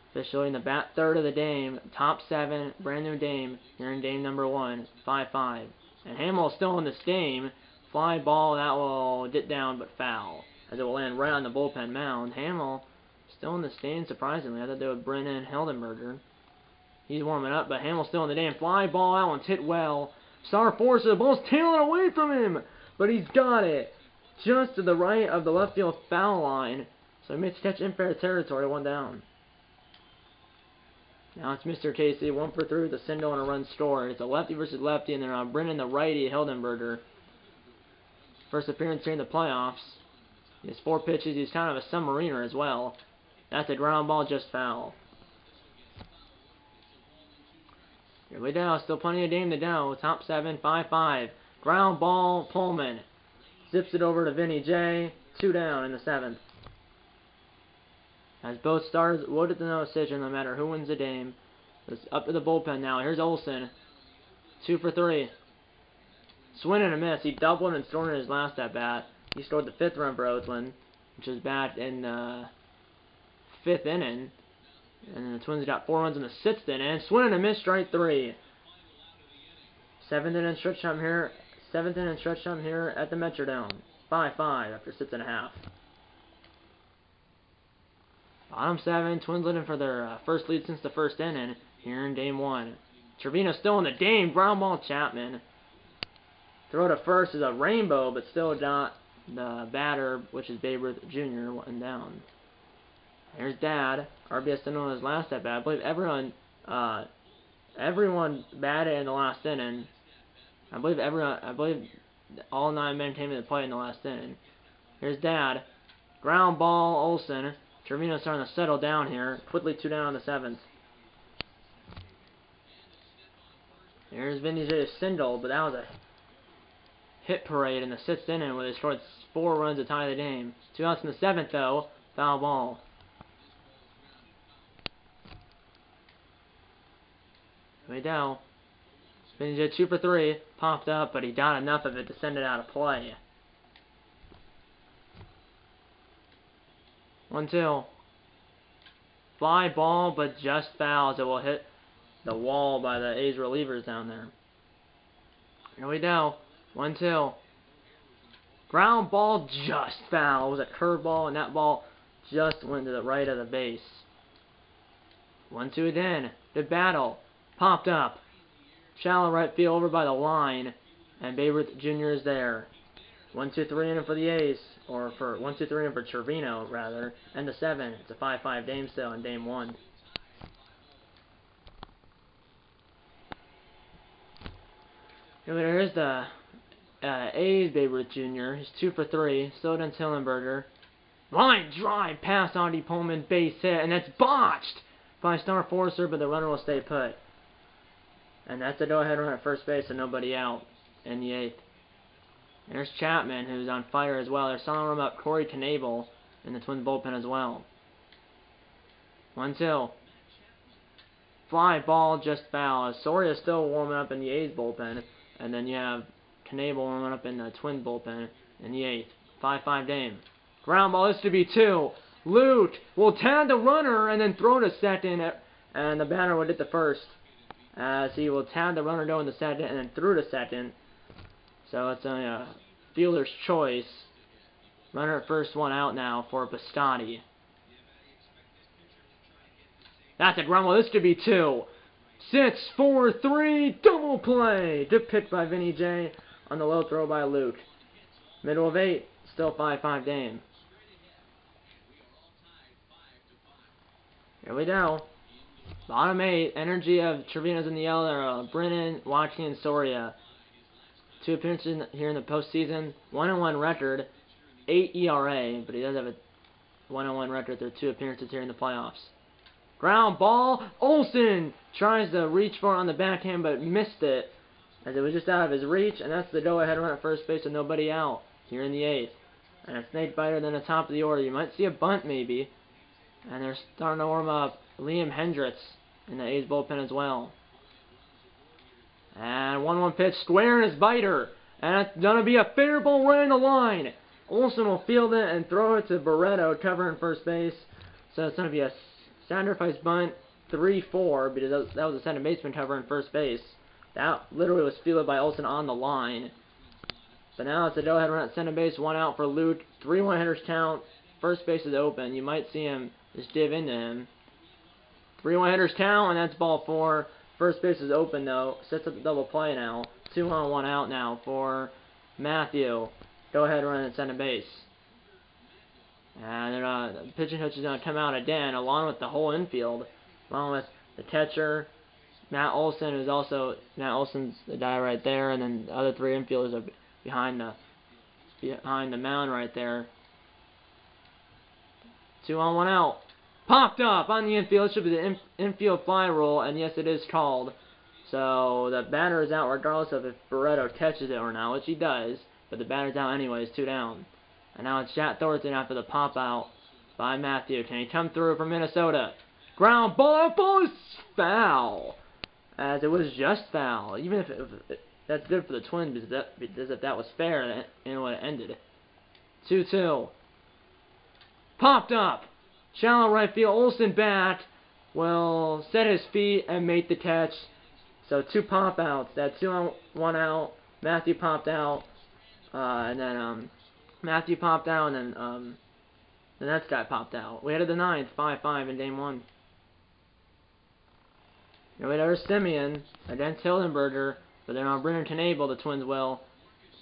Officially in the third of the game, top 7, brand new game here in game number 1, 5-5. And Hamill is still in this game. Fly ball, that will get down but foul, as it will land right on the bullpen mound. Hamill still in this game, surprisingly. I thought they would bring in Hildenberger. He's warming up, but Hamill's still in the game. Fly ball, that one's hit well. Star Forcer, the ball's tailing away from him, but he's got it just to the right of the left field foul line. So he makes catch in fair territory, 1 down. Now it's Mr. Casey, 1 for 3 with a single and a run scored. It's a lefty versus lefty, and they're bringing the righty, Hildenberger. First appearance here in the playoffs. He has 4 pitches. He's kind of a submariner as well. That's a ground ball, just foul. Here we go. Still plenty of game to go. Top 7, 5-5. Ground ball, Pullman. Zips it over to Vinny J. 2 down in the 7th. As both stars would at the no decision, no matter who wins the game. It's up to the bullpen now. Here's Olsen. 2 for 3. Swing and a miss. He doubled and scored in his last at bat. He scored the 5th run for Oakland, which is back in the 5th inning. And then the Twins got 4 runs in the 6th inning. Swing and a miss, strike 3. 7th inning stretch time here. 7th inning stretch time here at the Metrodome. 5-5 after 6.5. Bottom 7, Twins leading for their first lead since the 1st inning here in game 1. Trevino still in the game. Ground ball, Chapman. Throw to first is a rainbow, but still got the batter, which is Babe Ruth Jr., 1 down. Here's Dad. RBS single on his last at bat. I believe everyone batted in the last inning. I believe all 9 men came into play in the last inning. Here's Dad. Ground ball, Olsen. Trevino starting to settle down here. Quickly 2 down on the 7th. Here's Vinny J's single, but that was a hit parade in the 6th inning where they scored 4 runs to tie the game. 2 outs in the 7th, though. Foul ball. Here we go. Vinny J 2 for 3. Popped up, but he got enough of it to send it out of play. 1-2. Fly ball, but just fouls. It will hit the wall by the A's relievers down there. Here we go. 1-2. Ground ball, just foul. It was a curveball, and that ball just went to the right of the base. 1-2 again. Good battle. Popped up. Shallow right field over by the line, and Babe Ruth Jr. is there. 1-2-3 inning for the A's, or for 1-2-3 inning for Trevino, rather, and the 7. It's a 5-5 game still in game 1. Here's the A's Babe Ruth Jr. He's 2 for 3, still against Hillenberger. Line drive past Audie Pullman, base hit, and that's botched by Star Forcer, but the runner will stay put. And that's a go-ahead run at first base and nobody out in the 8th. And there's Chapman, who's on fire as well. They're selling him up Corey Knebel in the Twins bullpen as well. 1-2. Fly ball, just foul. Soria still warming up in the A's bullpen. And then you have Knebel warming up in the Twins bullpen in the 8th. 5-5 game. Ground ball, this to be 2. Luke will tag the runner and then throw to second. And the batter will hit the first. As he will tag the runner going to second and then through to second. So it's a fielder's choice. Runner at first, 1 out now for Biscotti. That's a ground ball. This could be 2. 6-4-3 double play. Good pitch by Vinny J on the low throw by Luke. Middle of 8, still 5-5 game. Here we go. Bottom 8, energy of Trevino's in the yellow. Brennan, Watney, and Soria. 2 appearances here in the postseason. 1-1 record. 8 ERA, but he does have a 1-1 record through 2 appearances here in the playoffs. Ground ball. Olsen tries to reach for it on the backhand, but missed it as it was just out of his reach, and that's the go-ahead run at first base with nobody out here in the 8th. And a snake biter than the top of the order. You might see a bunt maybe, and they're starting to warm up. Liam Hendricks in the A's bullpen as well. And 1-1 pitch square in his biter, and it's gonna be a fair ball right in the line. Olsen will field it and throw it to Barreto, covering first base. So it's going to be a sacrifice bunt, 3-4, because that was a second baseman covering first base. That literally was fielded by Olsen on the line. But now it's a go-ahead run at center base, 1 out for Luke. 3-1 hitters count. First base is open. You might see him just div into him. 3-1 hitters count, and that's ball 4. First base is open though. Sets up the double play now. 2 on, 1 out now for Matthew. Go ahead, run at center base. And the pitching coach is going to come out again, along with the whole infield, along with the catcher, Matt Olson, who's also Matt Olson's the guy right there, and then the other 3 infielders are behind the mound right there. 2 on, 1 out. Popped up on the infield. It should be the infield fly rule, and yes, it is called. So the batter is out regardless of if Barreto catches it or not, which he does. But the batter's out anyways, 2 down. And now it's Jack Thornton after the pop out by Matthew. Can he come through for Minnesota? Ground ball, ball is foul. As it was just foul. Even if that's good for the Twins, because if that was fair, it would have ended. 2-2. Popped up. Shallow right field. Olsen back. Will set his feet and make the catch. So 2 pop outs. That 2 on, 1 out. Matthew popped out. And then Matthew popped out, and then the next guy popped out. We headed the 9th, 5-5 in Game 1. Here we go, Simeon against Hildenberger, but they're on Brennan Knable. The Twins will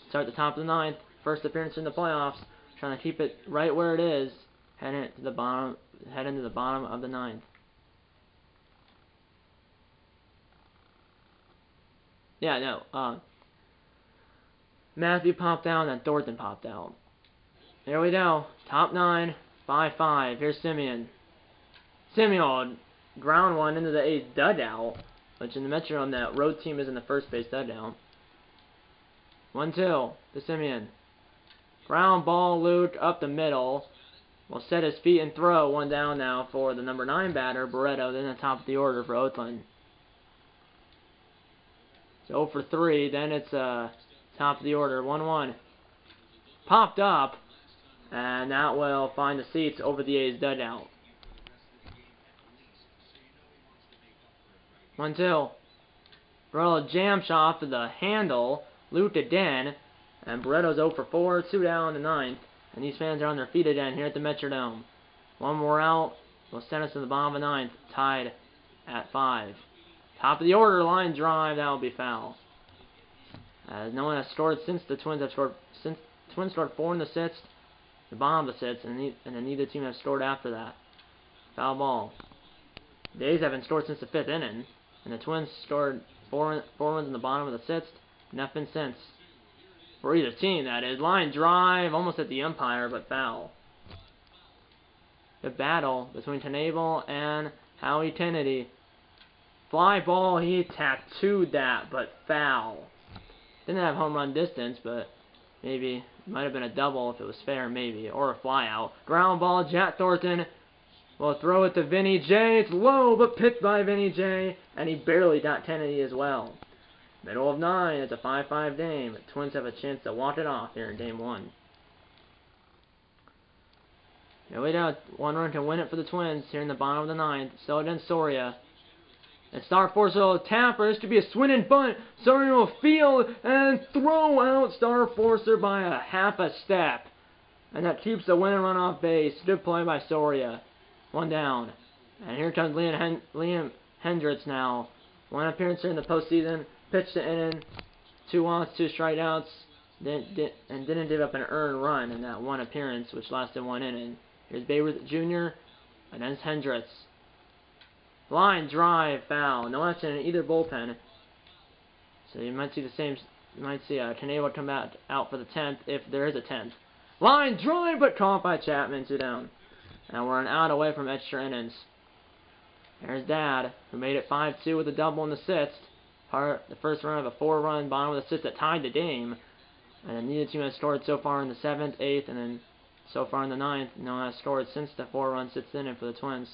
start the top of the 9th. First appearance in the playoffs. Trying to keep it right where it is. Head into the bottom of the 9th. Yeah, no. Matthew popped out, and then Thornton popped out. There we go. Top 9, 5-5. Here's Simeon. Simeon ground one into the A's dugout, which in the Metrodome, that road team is in the first base dugout. 1-2 to Simeon. Ground ball, Luke, up the middle. Will set his feet and throw. 1 down now for the number 9 batter, Barreto. Then the top of the order for Oakland. So 0 for 3. Then it's top of the order, 1-1. Popped up, and that will find the seats over the A's dugout. 1-2. Barreto jam shot to the handle, looped again, and Barreto's 0 for 4, 2 down in the 9th. And these fans are on their feet again here at the Metrodome. 1 more out will send us to the bottom of the 9th, tied at 5. Top of the order, line drive, that will be foul. As no one has scored since the Twins have scored. Since the Twins scored 4 in the 6th, the bottom of the 6th, and then neither team has scored after that. Foul ball. The A's haven't scored since the 5th inning, and the Twins scored 4 runs in the bottom of the 6th. Nothing since. For either team, that is. Line drive, almost at the umpire, but foul. The battle between Knable and Howie Kennedy. Fly ball, he tattooed that, but foul. Didn't have home run distance, but maybe it might have been a double if it was fair, maybe, or a fly out. Ground ball, Jack Thornton will throw it to Vinny J. It's low, but picked by Vinny J, and he barely got Kennedy as well. Middle of 9, it's a 5-5 game. The Twins have a chance to walk it off here in Game 1. Here we go. 1 run can win it for the Twins here in the bottom of the 9th. Still against Soria. And Starforcer will tapper. This could be a swinging bunt. Soria will field and throw out Starforcer by a half a step. And that keeps the winning run off base. Good play by Soria. 1 down. And here comes Liam Hendricks now. 1 appearance here in the postseason. Pitched the inning. 2 outs, 2 strikeouts. And didn't give up an earned run in that 1 appearance, which lasted 1 inning. Here's Babe Ruth Jr. against Hendricks. Line drive foul. No action in either bullpen. So you might see the same. You might see Kaneko come out for the 10th if there is a 10th. Line drive, but caught by Chapman. 2 down. And we're an out away from extra innings. There's Dad, who made it 5-2 with a double in the 6th. The first run of a 4-run bottom of the 6th that tied the game. And then neither team has scored so far in the 7th, 8th, and then so far in the 9th. No one has scored since the 4-run 6th inning for the Twins.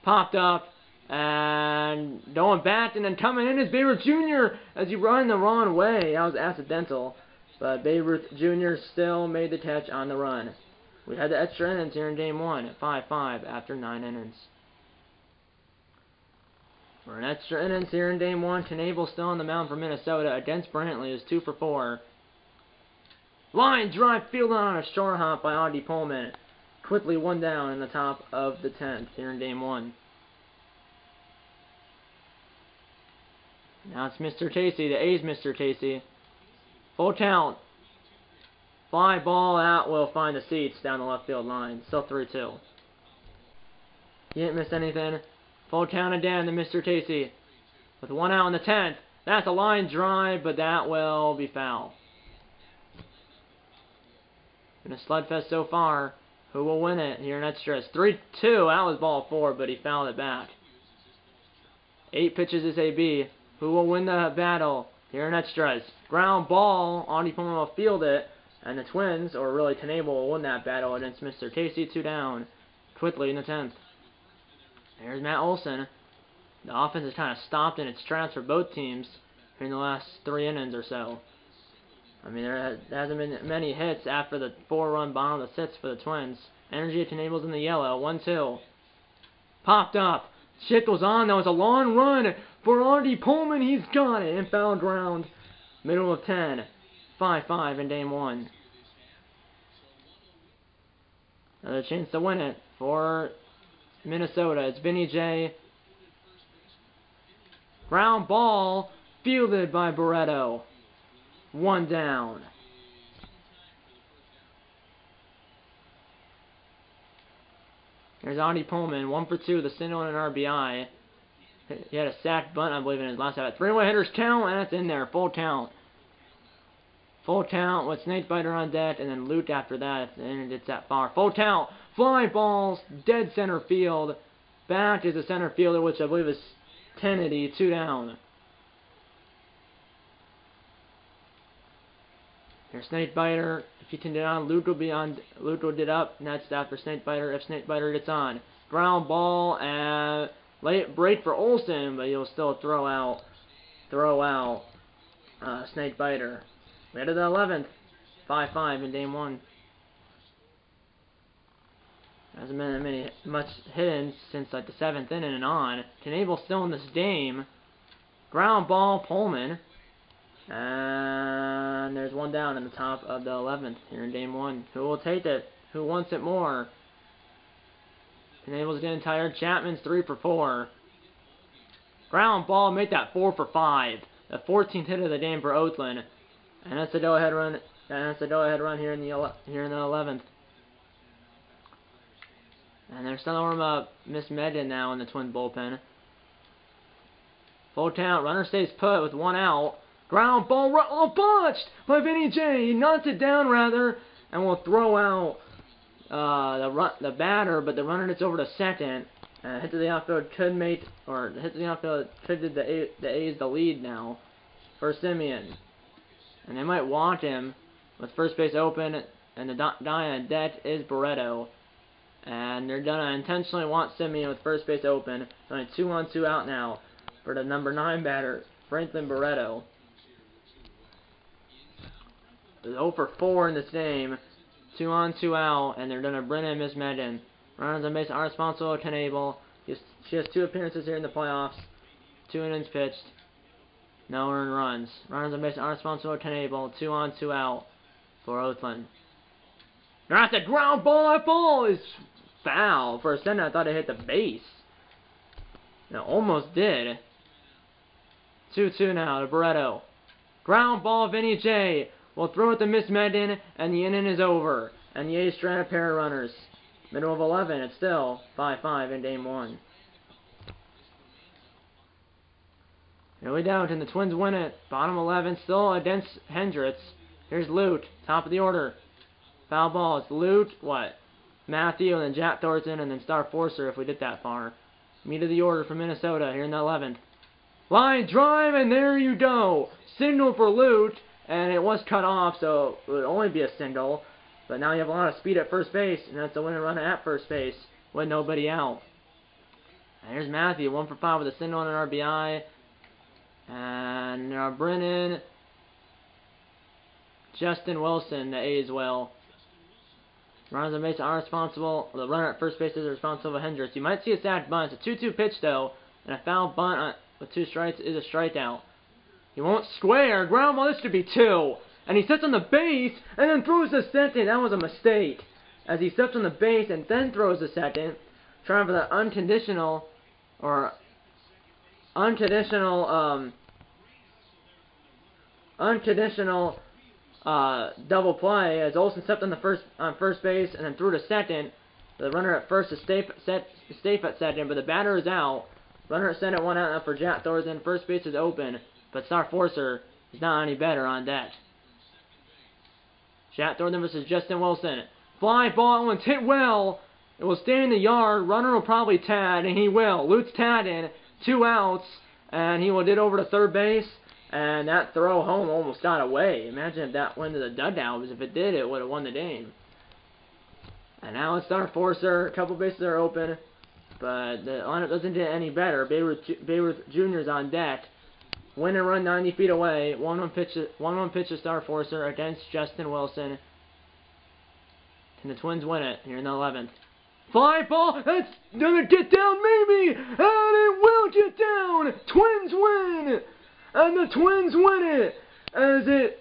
Popped up, and going back, and then coming in is Babe Ruth Jr. as he run the wrong way. That was accidental, but Babe Ruth Jr. still made the catch on the run. We had the extra innings here in Game 1 at 5-5 after 9 innings. For an extra innings here in Game 1, Kaneko still on the mound for Minnesota against Brantley is 2 for 4. Line drive fielded on a short hop by Audie Pullman. Quickly 1 down in the top of the 10th here in Game 1. Now it's Mr. Casey, the A's Mr. Casey. Full count. Fly ball out will find the seats down the left field line. Still 3-2. He didn't miss anything. Full count again to Mr. Casey. With 1 out in the 10th. That's a line drive, but that will be foul. Been a slugfest so far. Who will win it here in extras? 3-2. That was ball 4, but he fouled it back. 8 pitches is AB. Who will win the battle here in extras? Ground ball. Audie Pullman will field it. And the Twins, or really Kaneko, will win that battle against Mr. Casey. 2 down. Quickly in the 10th. There's Matt Olson. The offense has kind of stopped in its tracks for both teams in the last 3 innings or so. I mean, there hasn't been many hits after the 4-run bottom of the 6th for the Twins. Energy at Kaneko's in the yellow. 1-2. Popped up. Shit goes on. That was a long run for Audie Pullman. He's got it. Inbound ground. Middle of 10. 5-5 in Game 1. Another chance to win it for Minnesota. It's Vinny J. Ground ball fielded by Barreto. 1 down. There's Audie Pullman, 1 for 2, the single and an RBI. He had a sack bunt, I believe, in his last at 3-way hitters count, and it's in there. Full count. Full count with Snakebiter on deck, and then Luke after that, and it's that far. Full count. Fly balls, dead center field. Back is the center fielder, which I believe is Kennedy, 2 down. Here's Snakebiter. If he can get on, Luke will be on. Luke will get up. And that's after Snakebiter. If Snakebiter gets on, ground ball and late break for Olsen, but he'll still throw out Snakebiter. We had the 11th, 5-5 in Game 1. Hasn't been much hidden since like the 7th inning and on. Kaneko's still in this game. Ground ball, Pullman. And there's 1 down in the top of the 11th here in Game 1. Who will take it? Who wants it more? Kaneko's getting tired. Chapman's 3 for 4. Ground ball, make that 4 for 5. The 14th hit of the game for Oakland. And that's the go-ahead run. And that's the go-ahead run here in the 11th. And they're starting to warm up Miss Megan now in the Twin bullpen. Full count. Runner stays put with 1 out. Ground ball, botched by Vinny J. He knocks it down rather, and will throw out the batter, but the runner gets over to second. Hit to the outfield could make, or hit to the outfield could give the A's the lead now for Simeon. And they might want him with first base open, and the guy on deck is Barreto. And they're gonna intentionally want Simeon with first base open. It's only 2 on 2 out now for the number 9 batter, Franklin Barreto. 0 for 4 in this game. 2 on 2 out, and they're gonna bring in Miss Megan. Runners on base are responsible to Kaneko. She has 2 appearances here in the playoffs. 2 innings pitched. No earned runs. Runners on base are responsible to Kaneko. 2 on 2 out for Oakland. That's a ground ball. That ball is foul. For a second, I thought it hit the base. It almost did. 2-2 now to Barreto. Ground ball, Vinny J. will throw it to Miss Megan, and the inning is over. And the A's strand a pair of runners. Middle of 11, it's still 5-5 in Game 1. Nearly down, and the Twins win it. Bottom 11, still against Hendricks. Here's Lute, top of the order. Foul ball. It's Lute, Matthew, and then Jack Thornton, and then Star Forcer if we get that far. Meat of the order for Minnesota here in the 11th. Line drive, and there you go. Single for Lute, and it was cut off, so it would only be a single. But now you have a lot of speed at first base, and that's a winning run at first base with nobody out. And here's Matthew, 1 for 5 with a single and an RBI. And Brennan, Justin Wilson, the A's will. Runners on base are responsible. The runner at first base is responsible for Hendricks. You might see a sacked bunt. It's a 2-2 pitch, though, and a foul bunt with 2 strikes is a strikeout. He won't square. Ground ball, this should be 2. And he sits on the base and then throws the second. That was a mistake. As he steps on the base and then throws the second, trying for the unconditional double play as Olsen stepped on first base and then threw to second. The runner at first is safe at second, but the batter is out. Runner at second, 1 out for Jack Thornton. First base is open, but Star Forcer is not any better on deck. Jack Thornton versus Justin Wilson. Fly ball, and hit well. It will stay in the yard. Runner will probably tag, and he will. Lute's tagging, 2 outs, and he will get over to third base. And that throw home almost got away. Imagine if that went to the dugout, because if it did, it would have won the game. And now it's Star Forcer. A couple bases are open, but the lineup doesn't get any better. Bayreuth Jr. is on deck. Win and run 90 feet away. 1-1 pitch to Star Forcer against Justin Wilson. And the Twins win it here in the 11th. Fly ball. That's gonna get down maybe, and it will get down. Twins win. And the Twins win it, as it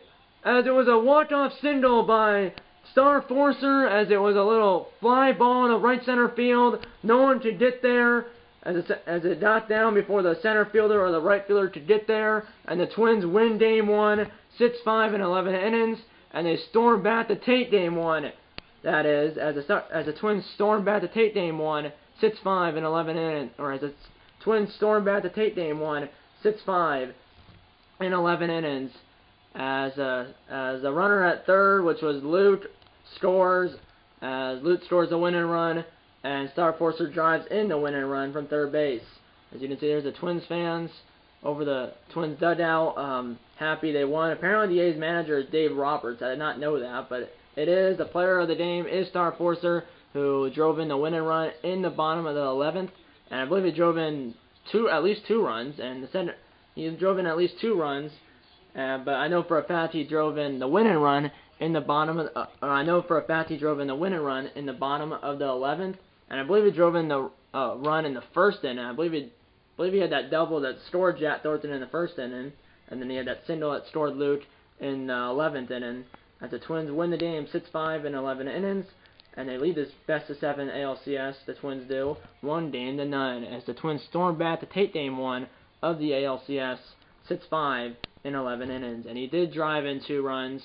was a walk-off single by Star Forcer, as it was a little fly ball in the right center field. No one could get there, as it got down before the center fielder or the right fielder could get there. And the Twins win Game 1, 6-5 in 11 innings, and they storm back to take Game 1. That is, as the Twins storm back to take Game 1, 6-5 in 11 innings, or as the Twins storm back to take Game 1, 6-5. In 11 innings, as the runner at third, which was Lute, scores, as Lute scores the winning run, and Star Forcer drives in the winning run from third base. As you can see, there's the Twins fans over the Twins dugout, happy they won. Apparently the A's manager is Dave Roberts. I did not know that, but it is. The player of the game is Star Forcer, who drove in the winning run in the bottom of the 11th, and I believe he drove in at least two runs, and the center. He drove in at least 2 runs, but I know for a fact he drove in the winning run in the bottom of. I know for a fact he drove in the winning run in the bottom of the 11th, and I believe he drove in the run in the first inning. I believe he had that double that scored Jack Thornton in the first inning, and then he had that single that scored Luke in the 11th inning. As the Twins win the game 6-5 in 11 innings, and they lead this best-of-7 ALCS. The Twins do 1-0, as the Twins storm back to take Game 1 of the ALCS, 6-5 in 11 innings. And he did drive in 2 runs.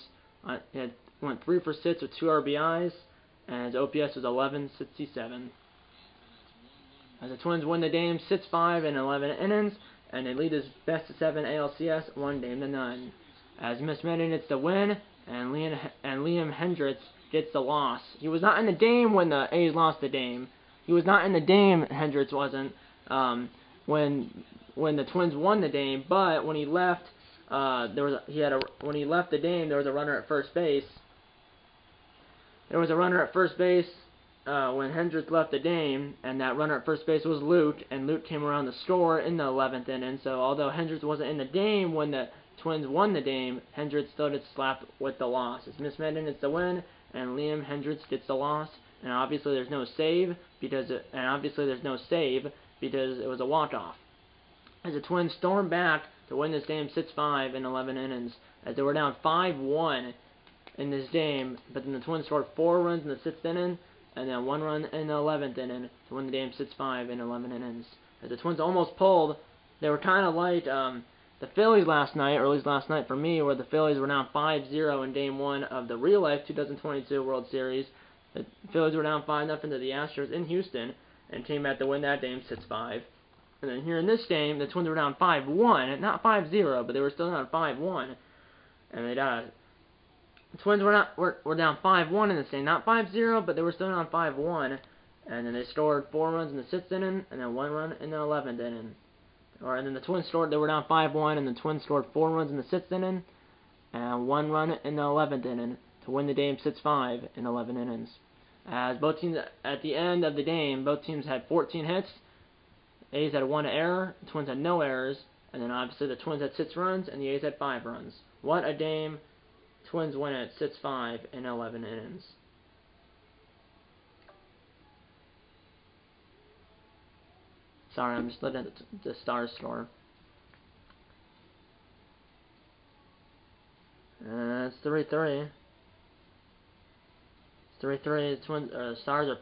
He went 3 for 6 with 2 RBIs, and his OPS was 1167. As the Twins win the game 6-5 in 11 innings, and they lead this best-of-7 ALCS 1-0. As Miss Manning gets the win, and Liam Hendricks gets the loss. He was not in the game when the A's lost the game. He was not in the game, Hendricks wasn't, when the Twins won the game, but when he left, when he left the game, there was a runner at first base. There was a runner at first base when Hendricks left the game, and that runner at first base was Luke, and Luke came around to score in the 11th inning. So although Hendricks wasn't in the game when the Twins won the game, Hendricks still gets slapped with the loss. It's Miss Madden gets the win, and Liam Hendricks gets the loss. And obviously there's no save because it was a walk-off. As the Twins stormed back to win this game 6-5 in 11 innings, as they were down 5-1 in this game, but then the Twins scored 4 runs in the 6th inning, and then 1 run in the 11th inning to win the game 6-5 in 11 innings. As the Twins almost pulled, they were kind of like the Phillies last night, or at least last night for me, where the Phillies were down 5-0 in Game 1 of the real-life 2022 World Series. The Phillies were down 5-0 to the Astros in Houston, and came back to win that game 6-5. And then here in this game, the Twins were down 5-1, not 5-0, but they were still down 5-1. And the Twins were down 5-1 in this game, not 5-0, but they were still down 5-1. And then they scored 4 runs in the 6th inning, and then 1 run in the 11th inning. And then the Twins scored. They were down 5-1, and the Twins scored 4 runs in the 6th inning, and 1 run in the 11th inning to win the game 6-5 in 11 innings. As both teams, at the end of the game, both teams had 14 hits. A's had 1 error, the Twins had no errors, and then obviously the Twins had 6 runs, and the A's had 5 runs. What a game! Twins win at 6-5 in 11 innings. Sorry, I'm just looking at the Stars score. It's 3-3. It's 3-3.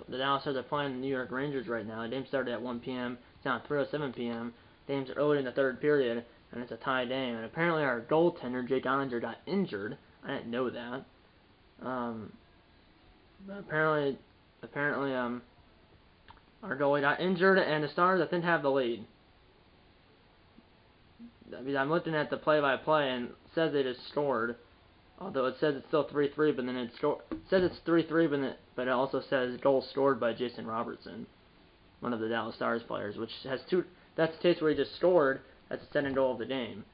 The Dallas Stars are playing the New York Rangers right now. The game started at 1 p.m. It's now 3:07 p.m. The game's early in the 3rd period, and it's a tie game. And apparently our goaltender, Jake Ollinger, got injured. I didn't know that. But apparently, our goalie got injured, and the Stars, I think, have the lead. I'm looking at the play-by-play, and it says they just scored. Although it says it's still 3-3, but then it says it's 3-3, but it also says goal scored by Jason Robertson, one of the Dallas Stars players, which has 2. That's the case where he just scored. That's the second goal of the game.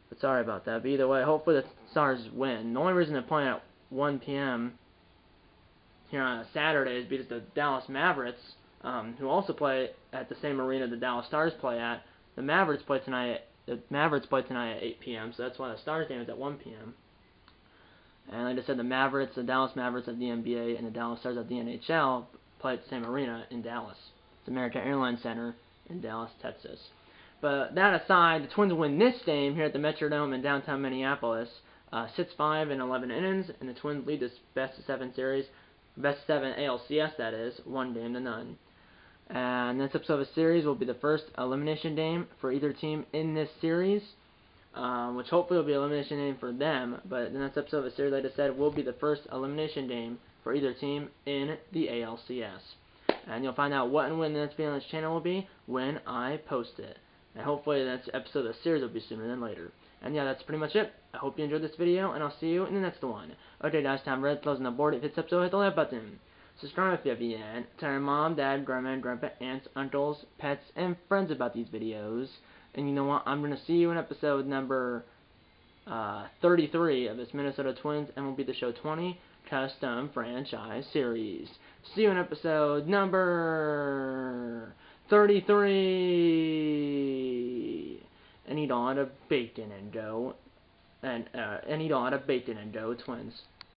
But sorry about that. But either way, hopefully the Stars win. The only reason they're playing at 1 p.m. here on a Saturday is because the Dallas Mavericks, who also play at the same arena the Dallas Stars play at, the Mavericks play tonight at 8 p.m., so that's why the Stars game is at 1 p.m. And like I said, the Dallas Mavericks of the NBA and the Dallas Stars of the NHL play at the same arena in Dallas. It's American Airlines Center in Dallas, Texas. But that aside, the Twins win this game here at the Metrodome in downtown Minneapolis, 6-5 in 11 innings, and the Twins lead this best-of-7 series, best-of-7 ALCS, that is, 1-0. And this episode of the series will be the first elimination game for either team in this series, which hopefully will be an elimination game for them. But the next episode of the series, like I said, will be the first elimination game for either team in the ALCS. And you'll find out what and when the next video on this channel will be when I post it. And hopefully the next episode of the series will be sooner than later. And yeah, that's pretty much it. I hope you enjoyed this video, and I'll see you in the next one. Okay, guys, time for red closing the board. If it's up, so hit the like button. Subscribe if you haven't yet. Tell your mom, dad, grandma, and grandpa, aunts, uncles, pets, and friends about these videos. And you know what? I'm going to see you in episode number 33 of this Minnesota Twins MLB The Show 20 Custom Franchise Series. See you in episode number 33. And eat all the bacon and go. And eat all the bacon and go, Twins.